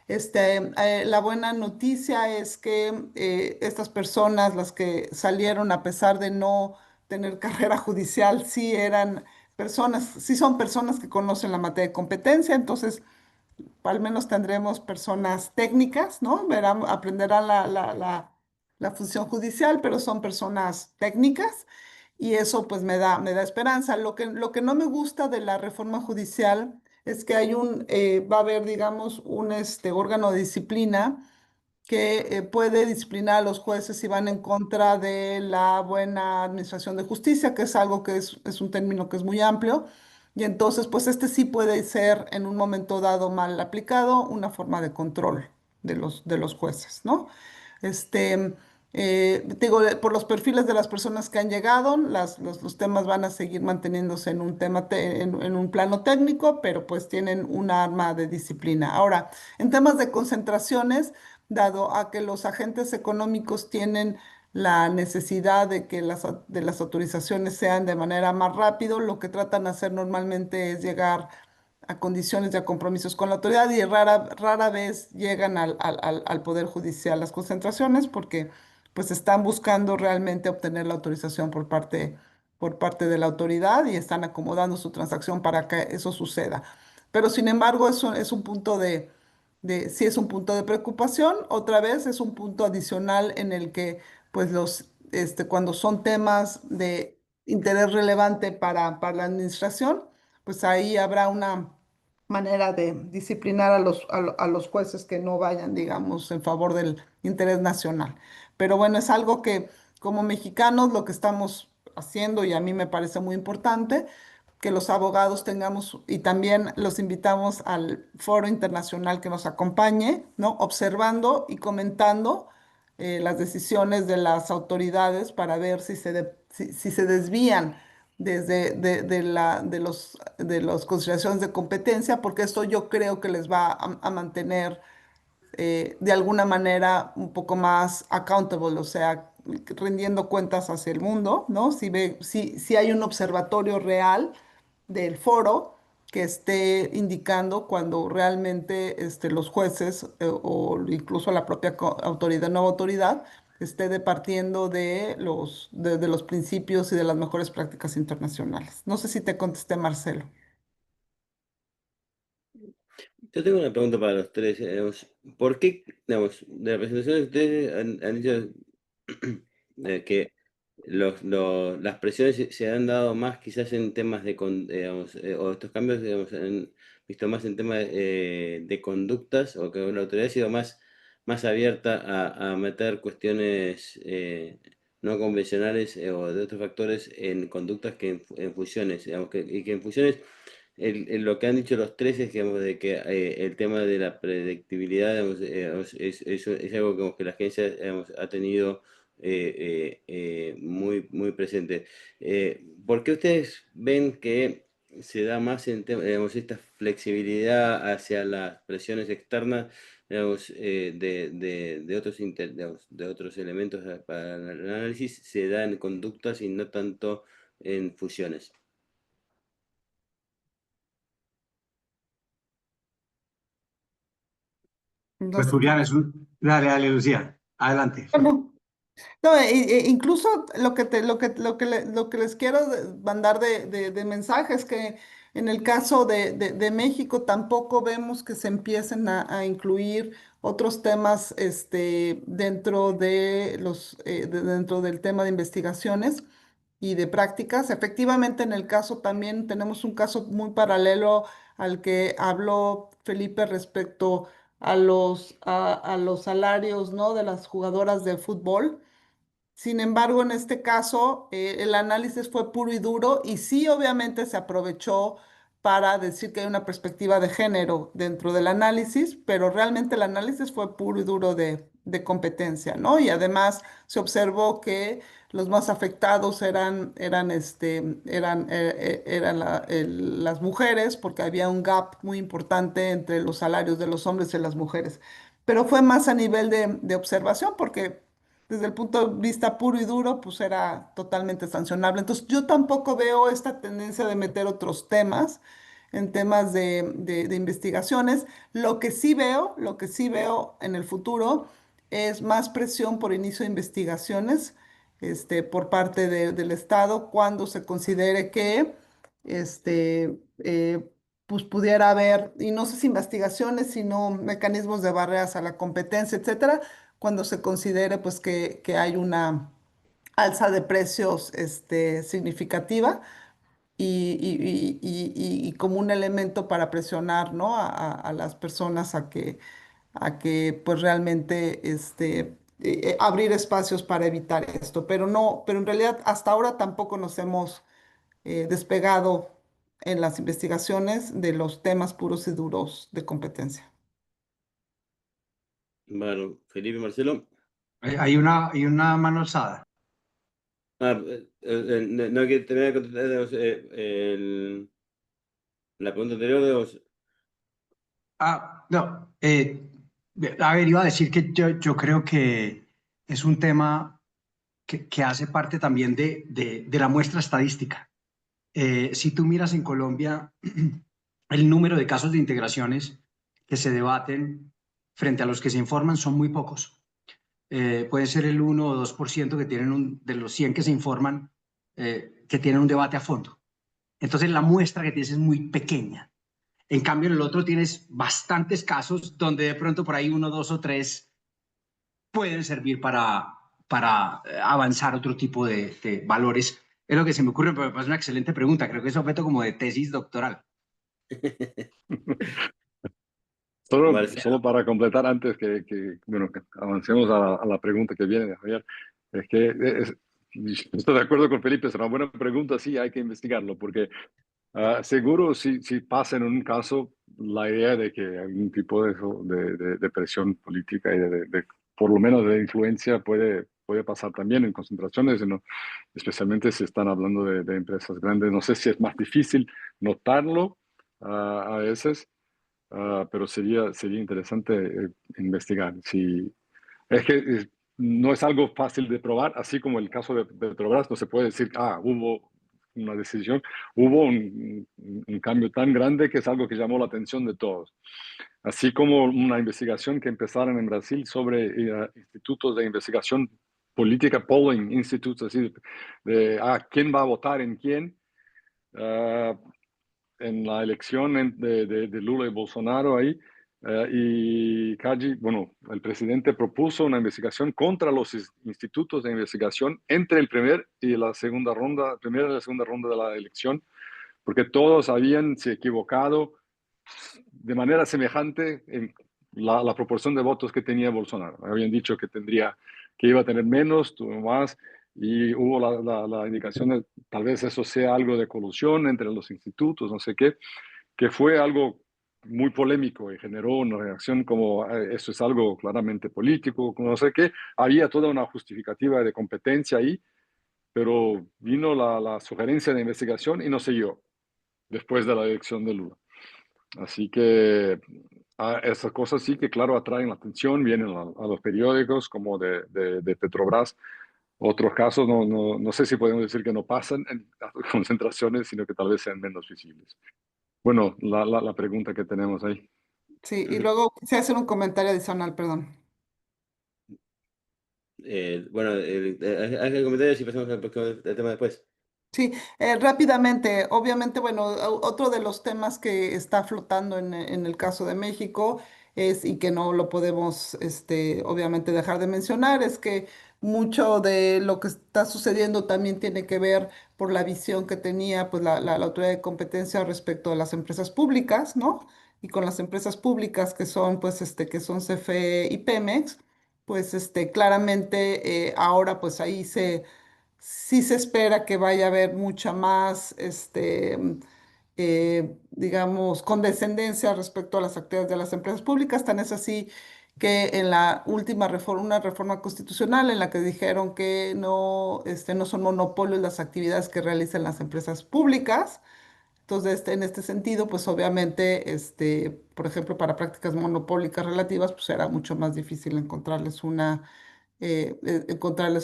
La buena noticia es que estas personas, las que salieron a pesar de no tener carrera judicial, sí eran personas, sí son personas que conocen la materia de competencia, entonces al menos tendremos personas técnicas, ¿no? Aprenderán la función judicial, pero son personas técnicas y eso pues me da esperanza. Lo que no me gusta de la reforma judicial es que va a haber, digamos, un órgano de disciplina que puede disciplinar a los jueces si van en contra de la buena administración de justicia, que es algo que es un término que es muy amplio. Y entonces, pues sí puede ser en un momento dado mal aplicado una forma de control de los jueces, ¿no? Digo, por los perfiles de las personas que han llegado, los temas van a seguir manteniéndose en un plano técnico, pero pues tienen un arma de disciplina. Ahora, en temas de concentraciones, dado a que los agentes económicos tienen la necesidad de que las autorizaciones sean de manera más rápido, lo que tratan de hacer normalmente es llegar a condiciones y a compromisos con la autoridad y rara vez llegan al Poder Judicial las concentraciones porque pues están buscando realmente obtener la autorización por parte de la autoridad y están acomodando su transacción para que eso suceda. Pero sin embargo, eso es un punto sí es un punto de preocupación. Otra vez es un punto adicional en el que pues cuando son temas de interés relevante para la administración, pues ahí habrá una manera de disciplinar a los jueces que no vayan, digamos, en favor del interés nacional. Pero bueno, es algo que como mexicanos lo que estamos haciendo y a mí me parece muy importante que los abogados tengamos y también los invitamos al foro internacional que nos acompañe, ¿no? Observando y comentando las decisiones de las autoridades para ver si se desvían de las consideraciones de competencia, porque esto yo creo que les va a mantener de alguna manera un poco más accountable, o sea, rindiendo cuentas hacia el mundo, ¿no? Si hay un observatorio real del foro que esté indicando cuando realmente los jueces o incluso la propia autoridad, nueva autoridad, esté departiendo de los principios y de las mejores prácticas internacionales. No sé si te contesté, Marcelo. Yo tengo una pregunta para los tres. Digamos, ¿por qué, digamos, de la presentación de ustedes han dicho que las presiones se han dado más quizás en temas digamos, o estos cambios, digamos, han visto más en temas de conductas, o que la autoridad ha sido más más abierta a meter cuestiones no convencionales o de otros factores en conductas que en fusiones, digamos, y que en fusiones lo que han dicho los tres es, digamos, de que el tema de la predictibilidad, digamos, es algo que la agencia, digamos, ha tenido muy presente. ¿Por qué ustedes ven que se da más digamos, esta flexibilidad hacia las presiones externas, digamos, de otros, digamos, de otros elementos para el análisis, se da en conductas y no tanto en fusiones? No Pues sé. Julián, Dale, dale, Lucía, adelante. Bueno, no, incluso lo que les quiero mandar de mensajes que en el caso de México tampoco vemos que se empiecen a incluir otros temas dentro de dentro del tema de investigaciones y de prácticas. Efectivamente, en el caso también tenemos un caso muy paralelo al que habló Felipe respecto a los salarios, ¿no?, de las jugadoras de fútbol. Sin embargo, en este caso, el análisis fue puro y duro y sí, obviamente se aprovechó para decir que hay una perspectiva de género dentro del análisis, pero realmente el análisis fue puro y duro de competencia, ¿no? Y además se observó que los más afectados eran las mujeres, porque había un gap muy importante entre los salarios de los hombres y las mujeres. Pero fue más a nivel de observación, porque desde el punto de vista puro y duro, pues era totalmente sancionable. Entonces, yo tampoco veo esta tendencia de meter otros temas en temas de investigaciones. Lo que sí veo en el futuro es más presión por inicio de investigaciones, por parte del Estado cuando se considere que, pues pudiera haber, y no sé si investigaciones, sino mecanismos de barreras a la competencia, etcétera, cuando se considere pues que hay una alza de precios significativa y como un elemento para presionar, ¿no?, a las personas a que pues realmente abrir espacios para evitar esto. Pero no, pero en realidad hasta ahora tampoco nos hemos despegado en las investigaciones de los temas puros y duros de competencia. Bueno, Felipe, Marcelo. Hay una mano alzada. No, que terminar de contestar, digamos, la pregunta anterior, digamos. No, a ver, iba a decir que yo creo que es un tema que hace parte también de la muestra estadística. Si tú miras en Colombia, el número de casos de integraciones que se debaten frente a los que se informan son muy pocos. Puede ser el 1 o 2% que tienen de los 100 que se informan, que tienen un debate a fondo. Entonces la muestra que tienes es muy pequeña. En cambio, en el otro tienes bastantes casos donde de pronto por ahí 1, 2 o 3 pueden servir para avanzar otro tipo de valores. Es lo que se me ocurre, pero me parece una excelente pregunta. Creo que es objeto como de tesis doctoral. Solo para completar antes bueno, que avancemos a la pregunta que viene de Javier, es que estoy de acuerdo con Felipe, es una buena pregunta, sí, hay que investigarlo, porque seguro si pasa en un caso la idea de que algún tipo de presión política y por lo menos de influencia puede pasar también en concentraciones, ¿no? Especialmente si están hablando de empresas grandes. No sé si es más difícil notarlo a veces. Pero sería interesante investigar. Si, es que no es algo fácil de probar, así como el caso de Petrobras, no se puede decir, hubo una decisión, hubo un cambio tan grande que es algo que llamó la atención de todos. Así como una investigación que empezaron en Brasil sobre institutos de investigación política, polling institutes, así de quién va a votar en quién. En la elección de Lula y Bolsonaro ahí, y Kaji, bueno, el presidente propuso una investigación contra los institutos de investigación entre el primera y la segunda ronda de la elección, porque todos habían se equivocado de manera semejante la proporción de votos que tenía Bolsonaro. Habían dicho que iba a tener menos, tuvo más, y hubo la indicación de tal vez eso sea algo de colusión entre los institutos, no sé qué, que fue algo muy polémico y generó una reacción como eso es algo claramente político, no sé qué. Había toda una justificativa de competencia ahí, pero vino la sugerencia de investigación y no siguió después de la elección de Lula. Así que esas cosas sí que, claro, atraen la atención, vienen a los periódicos como de Petrobras. Otros casos, no sé si podemos decir que no pasan en las concentraciones, sino que tal vez sean menos visibles. Bueno, la pregunta que tenemos ahí. Sí, y luego quisiera hacer un comentario adicional, perdón. Bueno, haz el comentario y pasamos al tema después. Sí, rápidamente, obviamente, bueno, otro de los temas que está flotando en el caso de México es, y que no lo podemos, obviamente, dejar de mencionar, es que mucho de lo que está sucediendo también tiene que ver por la visión que tenía, pues, la autoridad de competencia respecto a las empresas públicas, ¿no? Y con las empresas públicas que son, pues, que son CFE y Pemex, pues, claramente, ahora, pues, ahí sí se espera que vaya a haber mucha más, digamos, condescendencia respecto a las actividades de las empresas públicas. Tan es así que en la última reforma, una reforma constitucional en la que dijeron que no, no son monopolios las actividades que realizan las empresas públicas. Entonces, en este sentido, pues obviamente, por ejemplo, para prácticas monopólicas relativas, pues será mucho más difícil encontrarles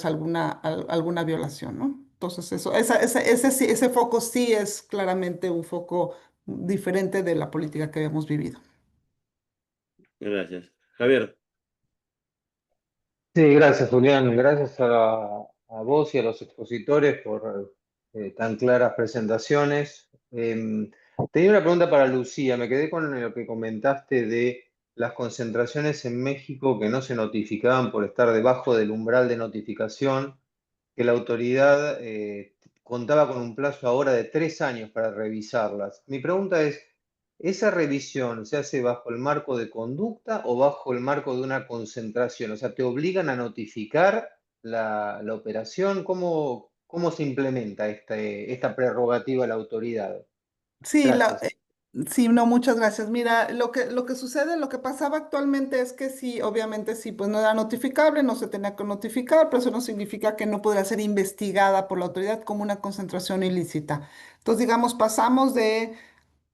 alguna violación, ¿no? Entonces, ese foco sí es claramente un foco diferente de la política que habíamos vivido. Gracias. Javier. Sí, gracias Julián, gracias a vos y a los expositores por tan claras presentaciones. Tenía una pregunta para Lucía, me quedé con lo que comentaste de las concentraciones en México que no se notificaban por estar debajo del umbral de notificación, que la autoridad contaba con un plazo ahora de 3 años para revisarlas. Mi pregunta es, ¿esa revisión se hace bajo el marco de conducta o bajo el marco de una concentración? O sea, ¿te obligan a notificar la operación? ¿Cómo se implementa esta prerrogativa de la autoridad? Sí, Gracias. sí, no, muchas gracias. Mira, lo que sucede, lo que pasaba actualmente es que sí, obviamente sí, pues no era notificable, no se tenía que notificar, pero eso no significa que no podrá ser investigada por la autoridad como una concentración ilícita. Entonces, digamos, pasamos de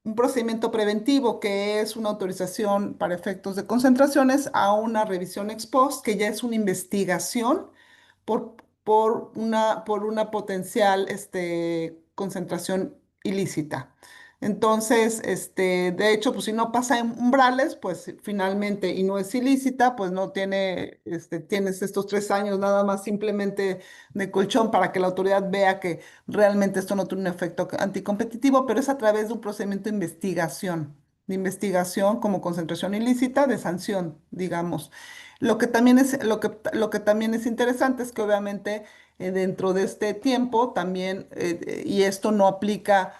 un procedimiento preventivo, que es una autorización para efectos de concentraciones, a una revisión ex post, que ya es una investigación por, por una potencial concentración ilícita. Entonces, de hecho, pues si no pasa en umbrales, pues finalmente, y no es ilícita, pues no tiene, tienes estos 3 años nada más simplemente de colchón para que la autoridad vea que realmente esto no tiene un efecto anticompetitivo, pero es a través de un procedimiento de investigación como concentración ilícita, de sanción, digamos. Lo que también es interesante es que obviamente dentro de este tiempo también, y esto no aplica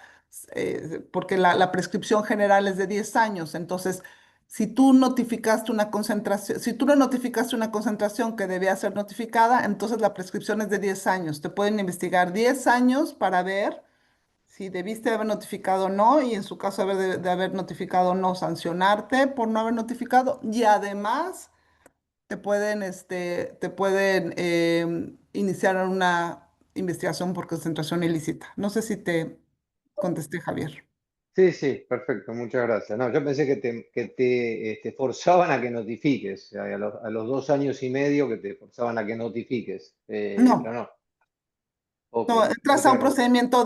porque la prescripción general es de 10 años, entonces si tú notificaste una concentración, si tú no notificaste una concentración que debía ser notificada, entonces la prescripción es de 10 años. Te pueden investigar 10 años para ver si debiste haber notificado o no, y en su caso de haber notificado o no, sancionarte por no haber notificado, y además te pueden iniciar una investigación por concentración ilícita. No sé si te contesté, Javier. Sí, sí, perfecto, muchas gracias. No, yo pensé que te forzaban a que notifiques, a los 2 años y medio que te forzaban a que notifiques, pero No. no. Ok, No, entras a muchas un gracias. procedimiento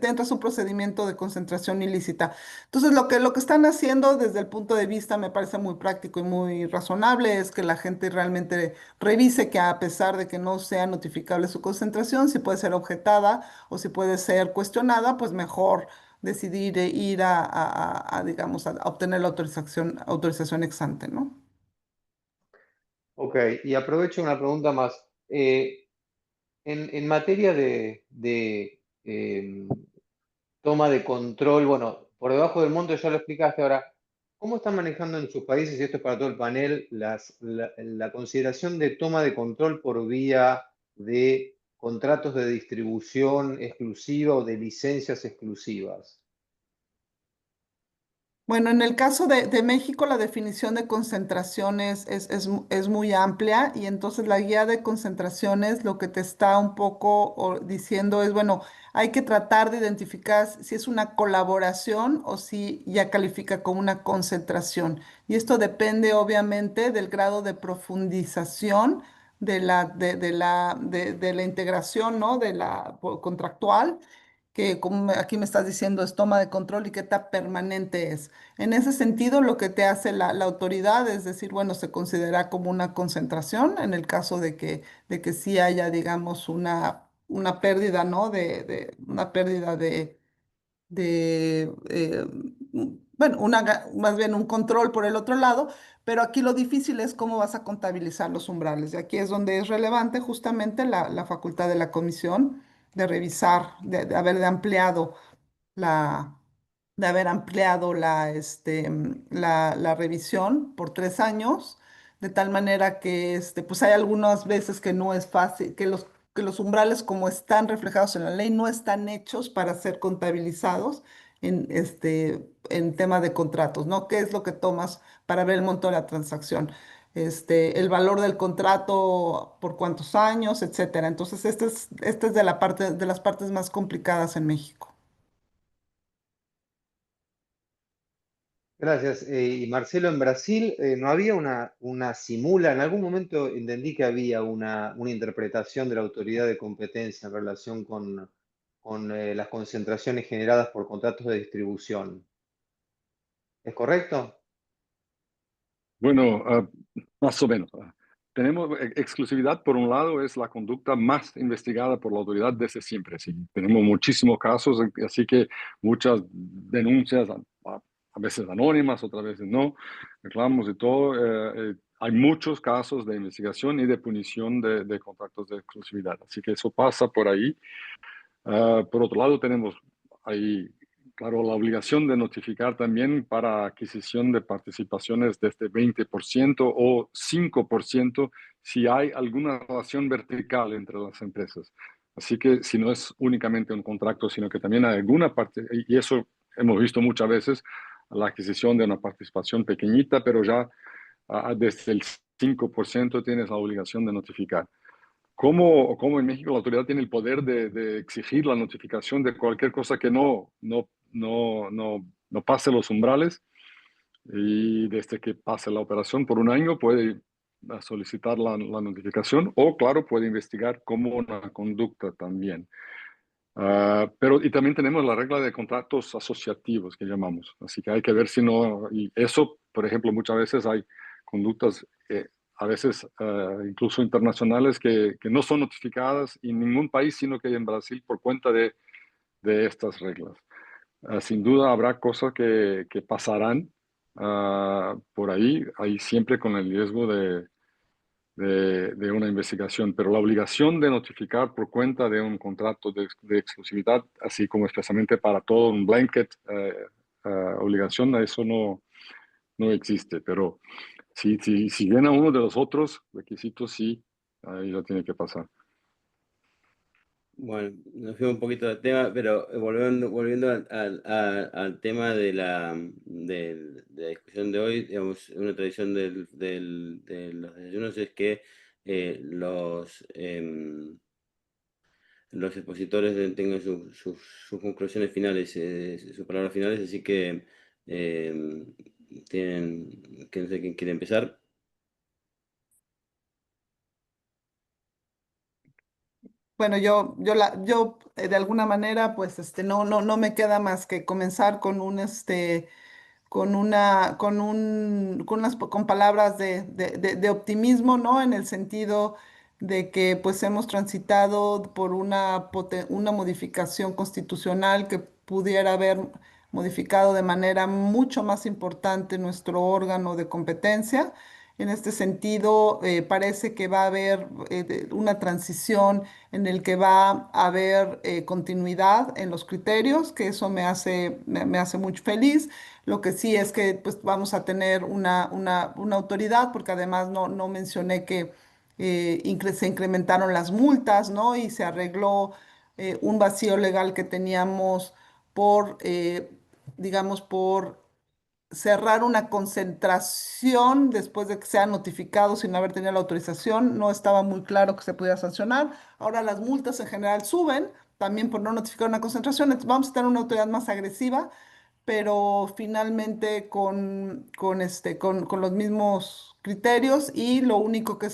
entras a un procedimiento de concentración ilícita. Entonces, lo que están haciendo desde el punto de vista, me parece muy práctico y muy razonable, es que la gente realmente revise que a pesar de que no sea notificable su concentración, si puede ser objetada o si puede ser cuestionada, pues mejor decidir ir digamos, a obtener la autorización ex ante, ¿no? Ok, y aprovecho una pregunta más. En materia de toma de control, bueno, por debajo del monto ya lo explicaste ahora, ¿Cómo están manejando en sus países, y esto es para todo el panel, la consideración de toma de control por vía de contratos de distribución exclusiva o de licencias exclusivas? Bueno, en el caso de México, la definición de concentración es muy amplia y entonces la guía de concentraciones lo que te está un poco diciendo es, bueno, hay que tratar de identificar si es una colaboración o si ya califica como una concentración. Y esto depende obviamente del grado de profundización de la integración, ¿no? De la contractual que como aquí me estás diciendo es toma de control y qué tan permanente es. En ese sentido, lo que te hace la autoridad es decir, bueno, se considera como una concentración en el caso de que sí haya, digamos, una pérdida, ¿no? Una pérdida bueno, más bien un control por el otro lado, pero aquí lo difícil es cómo vas a contabilizar los umbrales. Y aquí es donde es relevante justamente la facultad de la comisión de revisar, de ampliado la, de haber ampliado la revisión por 3 años, de tal manera que pues hay algunas veces que no es fácil, que los umbrales como están reflejados en la ley no están hechos para ser contabilizados en tema de contratos, ¿no? ¿Qué es lo que tomas para ver el monto de la transacción? El valor del contrato, por cuántos años, etcétera. Entonces, este es de las partes más complicadas en México. Gracias. Y Marcelo, en Brasil no había una simula, en algún momento entendí que había una interpretación de la autoridad de competencia en relación con las concentraciones generadas por contratos de distribución. ¿Es correcto? Bueno, más o menos. Tenemos exclusividad, por un lado, es la conducta más investigada por la autoridad desde siempre. Sí. Tenemos muchísimos casos, así que muchas denuncias, a veces anónimas, otras veces no, reclamos y todo. Hay muchos casos de investigación y de punición de contratos de exclusividad. Así que eso pasa por ahí. Por otro lado, tenemos ahí, claro, la obligación de notificar también para adquisición de participaciones desde 20% o 5% si hay alguna relación vertical entre las empresas. Así que si no es únicamente un contrato, sino que también hay alguna parte, y eso hemos visto muchas veces, la adquisición de una participación pequeñita, pero ya desde el 5% tienes la obligación de notificar. ¿Cómo en México la autoridad tiene el poder de exigir la notificación de cualquier cosa que no pase los umbrales? Y desde que pase la operación por un año puede solicitar la notificación o, claro, puede investigar como una conducta también. Pero y también tenemos la regla de contratos asociativos que llamamos. Así que hay que ver si no, y eso, por ejemplo, muchas veces hay conductas, a veces incluso internacionales, que no son notificadas en ningún país, sino que en Brasil por cuenta de estas reglas. Sin duda habrá cosas que pasarán por ahí siempre con el riesgo de una investigación, pero la obligación de notificar por cuenta de un contrato de exclusividad, así como expresamente para todo un blanket obligación, eso no existe, pero si viene uno de los otros requisitos, sí, ahí ya tiene que pasar. Bueno, nos fuimos un poquito del tema, pero volviendo al tema de la discusión de hoy, digamos, una tradición de los desayunos es que los expositores tengan sus conclusiones finales, sus palabras finales, así que que no sé quién quiere empezar. Bueno, yo de alguna manera, pues, no me queda más que comenzar con con palabras de optimismo, ¿no? En el sentido de que, pues, hemos transitado por una modificación constitucional que pudiera haber modificado de manera mucho más importante nuestro órgano de competencia. En este sentido, parece que va a haber una transición en el que va a haber continuidad en los criterios, que eso me hace muy feliz. Lo que sí es que pues, vamos a tener una autoridad, porque además no mencioné que se incrementaron las multas, ¿no? Y se arregló un vacío legal que teníamos digamos, por cerrar una concentración después de que sea notificado sin haber tenido la autorización. No estaba muy claro que se pudiera sancionar. Ahora las multas en general suben, también por no notificar una concentración. Entonces vamos a tener una autoridad más agresiva, pero finalmente con los mismos criterios, y lo único que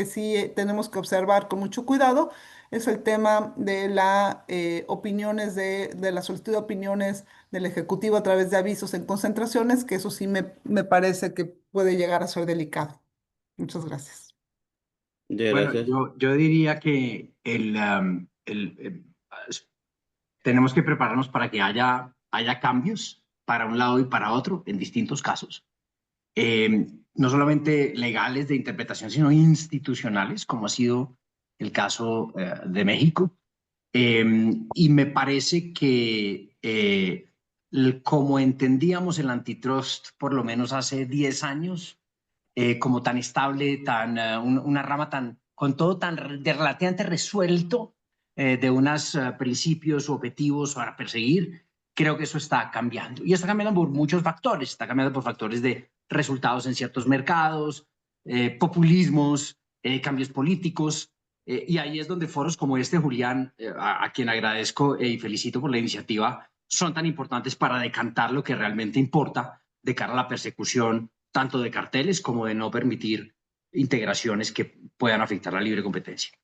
sí tenemos que observar con mucho cuidado es el tema de la opiniones de la solicitud de opiniones del Ejecutivo a través de avisos en concentraciones, que eso sí me parece que puede llegar a ser delicado. Muchas gracias. Muchas Bueno, gracias. yo diría que tenemos que prepararnos para que haya cambios para un lado y para otro en distintos casos. No solamente legales de interpretación, sino institucionales, como ha sido el caso de México. Y me parece que como entendíamos el antitrust, por lo menos hace 10 años, como tan estable, una rama con todo relativamente resuelto, de unos principios u objetivos para perseguir, creo que eso está cambiando. Y está cambiando por muchos factores. Está cambiando por factores de resultados en ciertos mercados, populismos, cambios políticos. Y ahí es donde foros como este, Julián, a quien agradezco y felicito por la iniciativa, son tan importantes para decantar lo que realmente importa de cara a la persecución tanto de carteles como de no permitir integraciones que puedan afectar la libre competencia.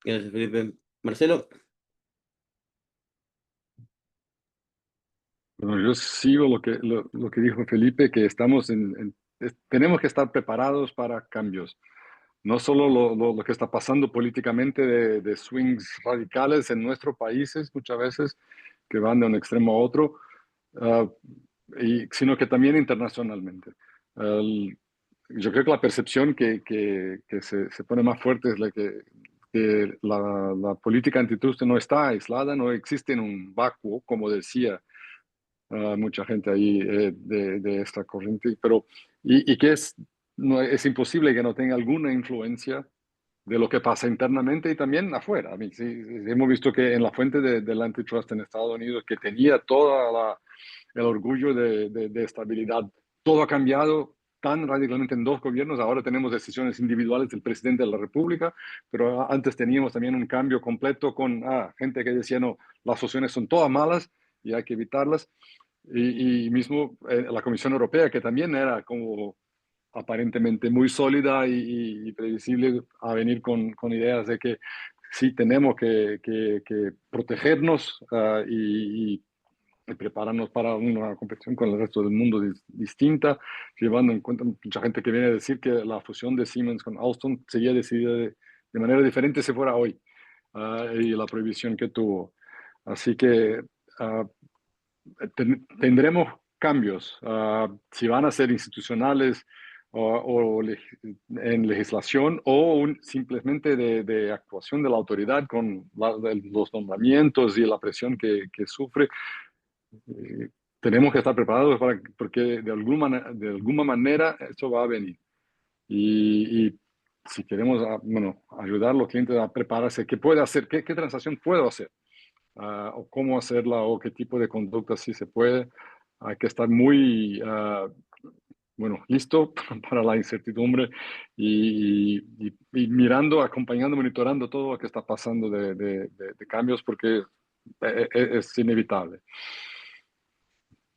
Gracias, Felipe. Marcelo. Bueno, yo sigo lo que dijo Felipe, que tenemos que estar preparados para cambios. No solo lo que está pasando políticamente de swings radicales en nuestros países, muchas veces, que van de un extremo a otro, ah, sino que también internacionalmente. Yo creo que la percepción que se pone más fuerte es que la política antitrust no está aislada, no existe en un vacuo, como decía mucha gente ahí de esta corriente, pero y que no, es imposible que no tenga alguna influencia de lo que pasa internamente y también afuera. A mí, sí, hemos visto que en la fuente del antitrust en Estados Unidos, que tenía todo el orgullo de estabilidad, todo ha cambiado tan radicalmente en dos gobiernos. Ahora tenemos decisiones individuales del presidente de la República, pero antes teníamos también un cambio completo con gente que decía, no, las opciones son todas malas y hay que evitarlas. Y mismo la Comisión Europea, que también era como aparentemente muy sólida y previsible, a venir con ideas de que sí tenemos que protegernos y prepararnos para una competición con el resto del mundo distinta, llevando en cuenta mucha gente que viene a decir que la fusión de Siemens con Alstom sería decidida de manera diferente si fuera hoy, y la prohibición que tuvo. Así que tendremos cambios, si van a ser institucionales en legislación o simplemente de actuación de la autoridad con los nombramientos y la presión que sufre. Tenemos que estar preparados porque de alguna manera esto va a venir. Y si queremos bueno, ayudar a los clientes a prepararse, ¿qué puede hacer? ¿Qué transacción puedo hacer? O cómo hacerla o qué tipo de conducta sí se puede. Hay que estar muy, bueno, listo para la incertidumbre y mirando, acompañando, monitorando todo lo que está pasando de cambios porque es inevitable.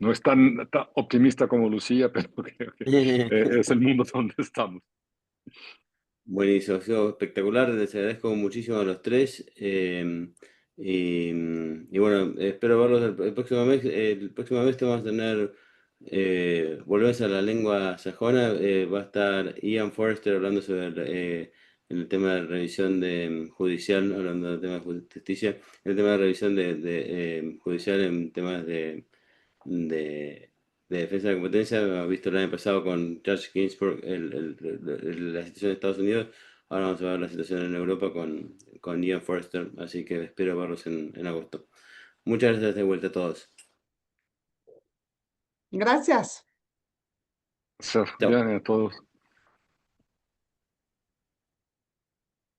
No es tan optimista como Lucía, pero creo que es el mundo donde estamos. Buenísimo, ha sido espectacular. Les agradezco muchísimo a los tres. Y bueno, espero verlos el próximo mes. El próximo mes te vamos a tener Volvemos a la lengua sajona. Va a estar Ian Forrester hablando sobre el tema de revisión judicial, hablando del tema de justicia, el tema de revisión judicial en temas de de defensa de la competencia. Hemos visto el año pasado con Judge Ginsburg la situación de Estados Unidos. Ahora vamos a ver la situación en Europa con Ian Forster, así que espero verlos en agosto. Muchas gracias de vuelta a todos. Gracias. Ser Chao. bien a todos.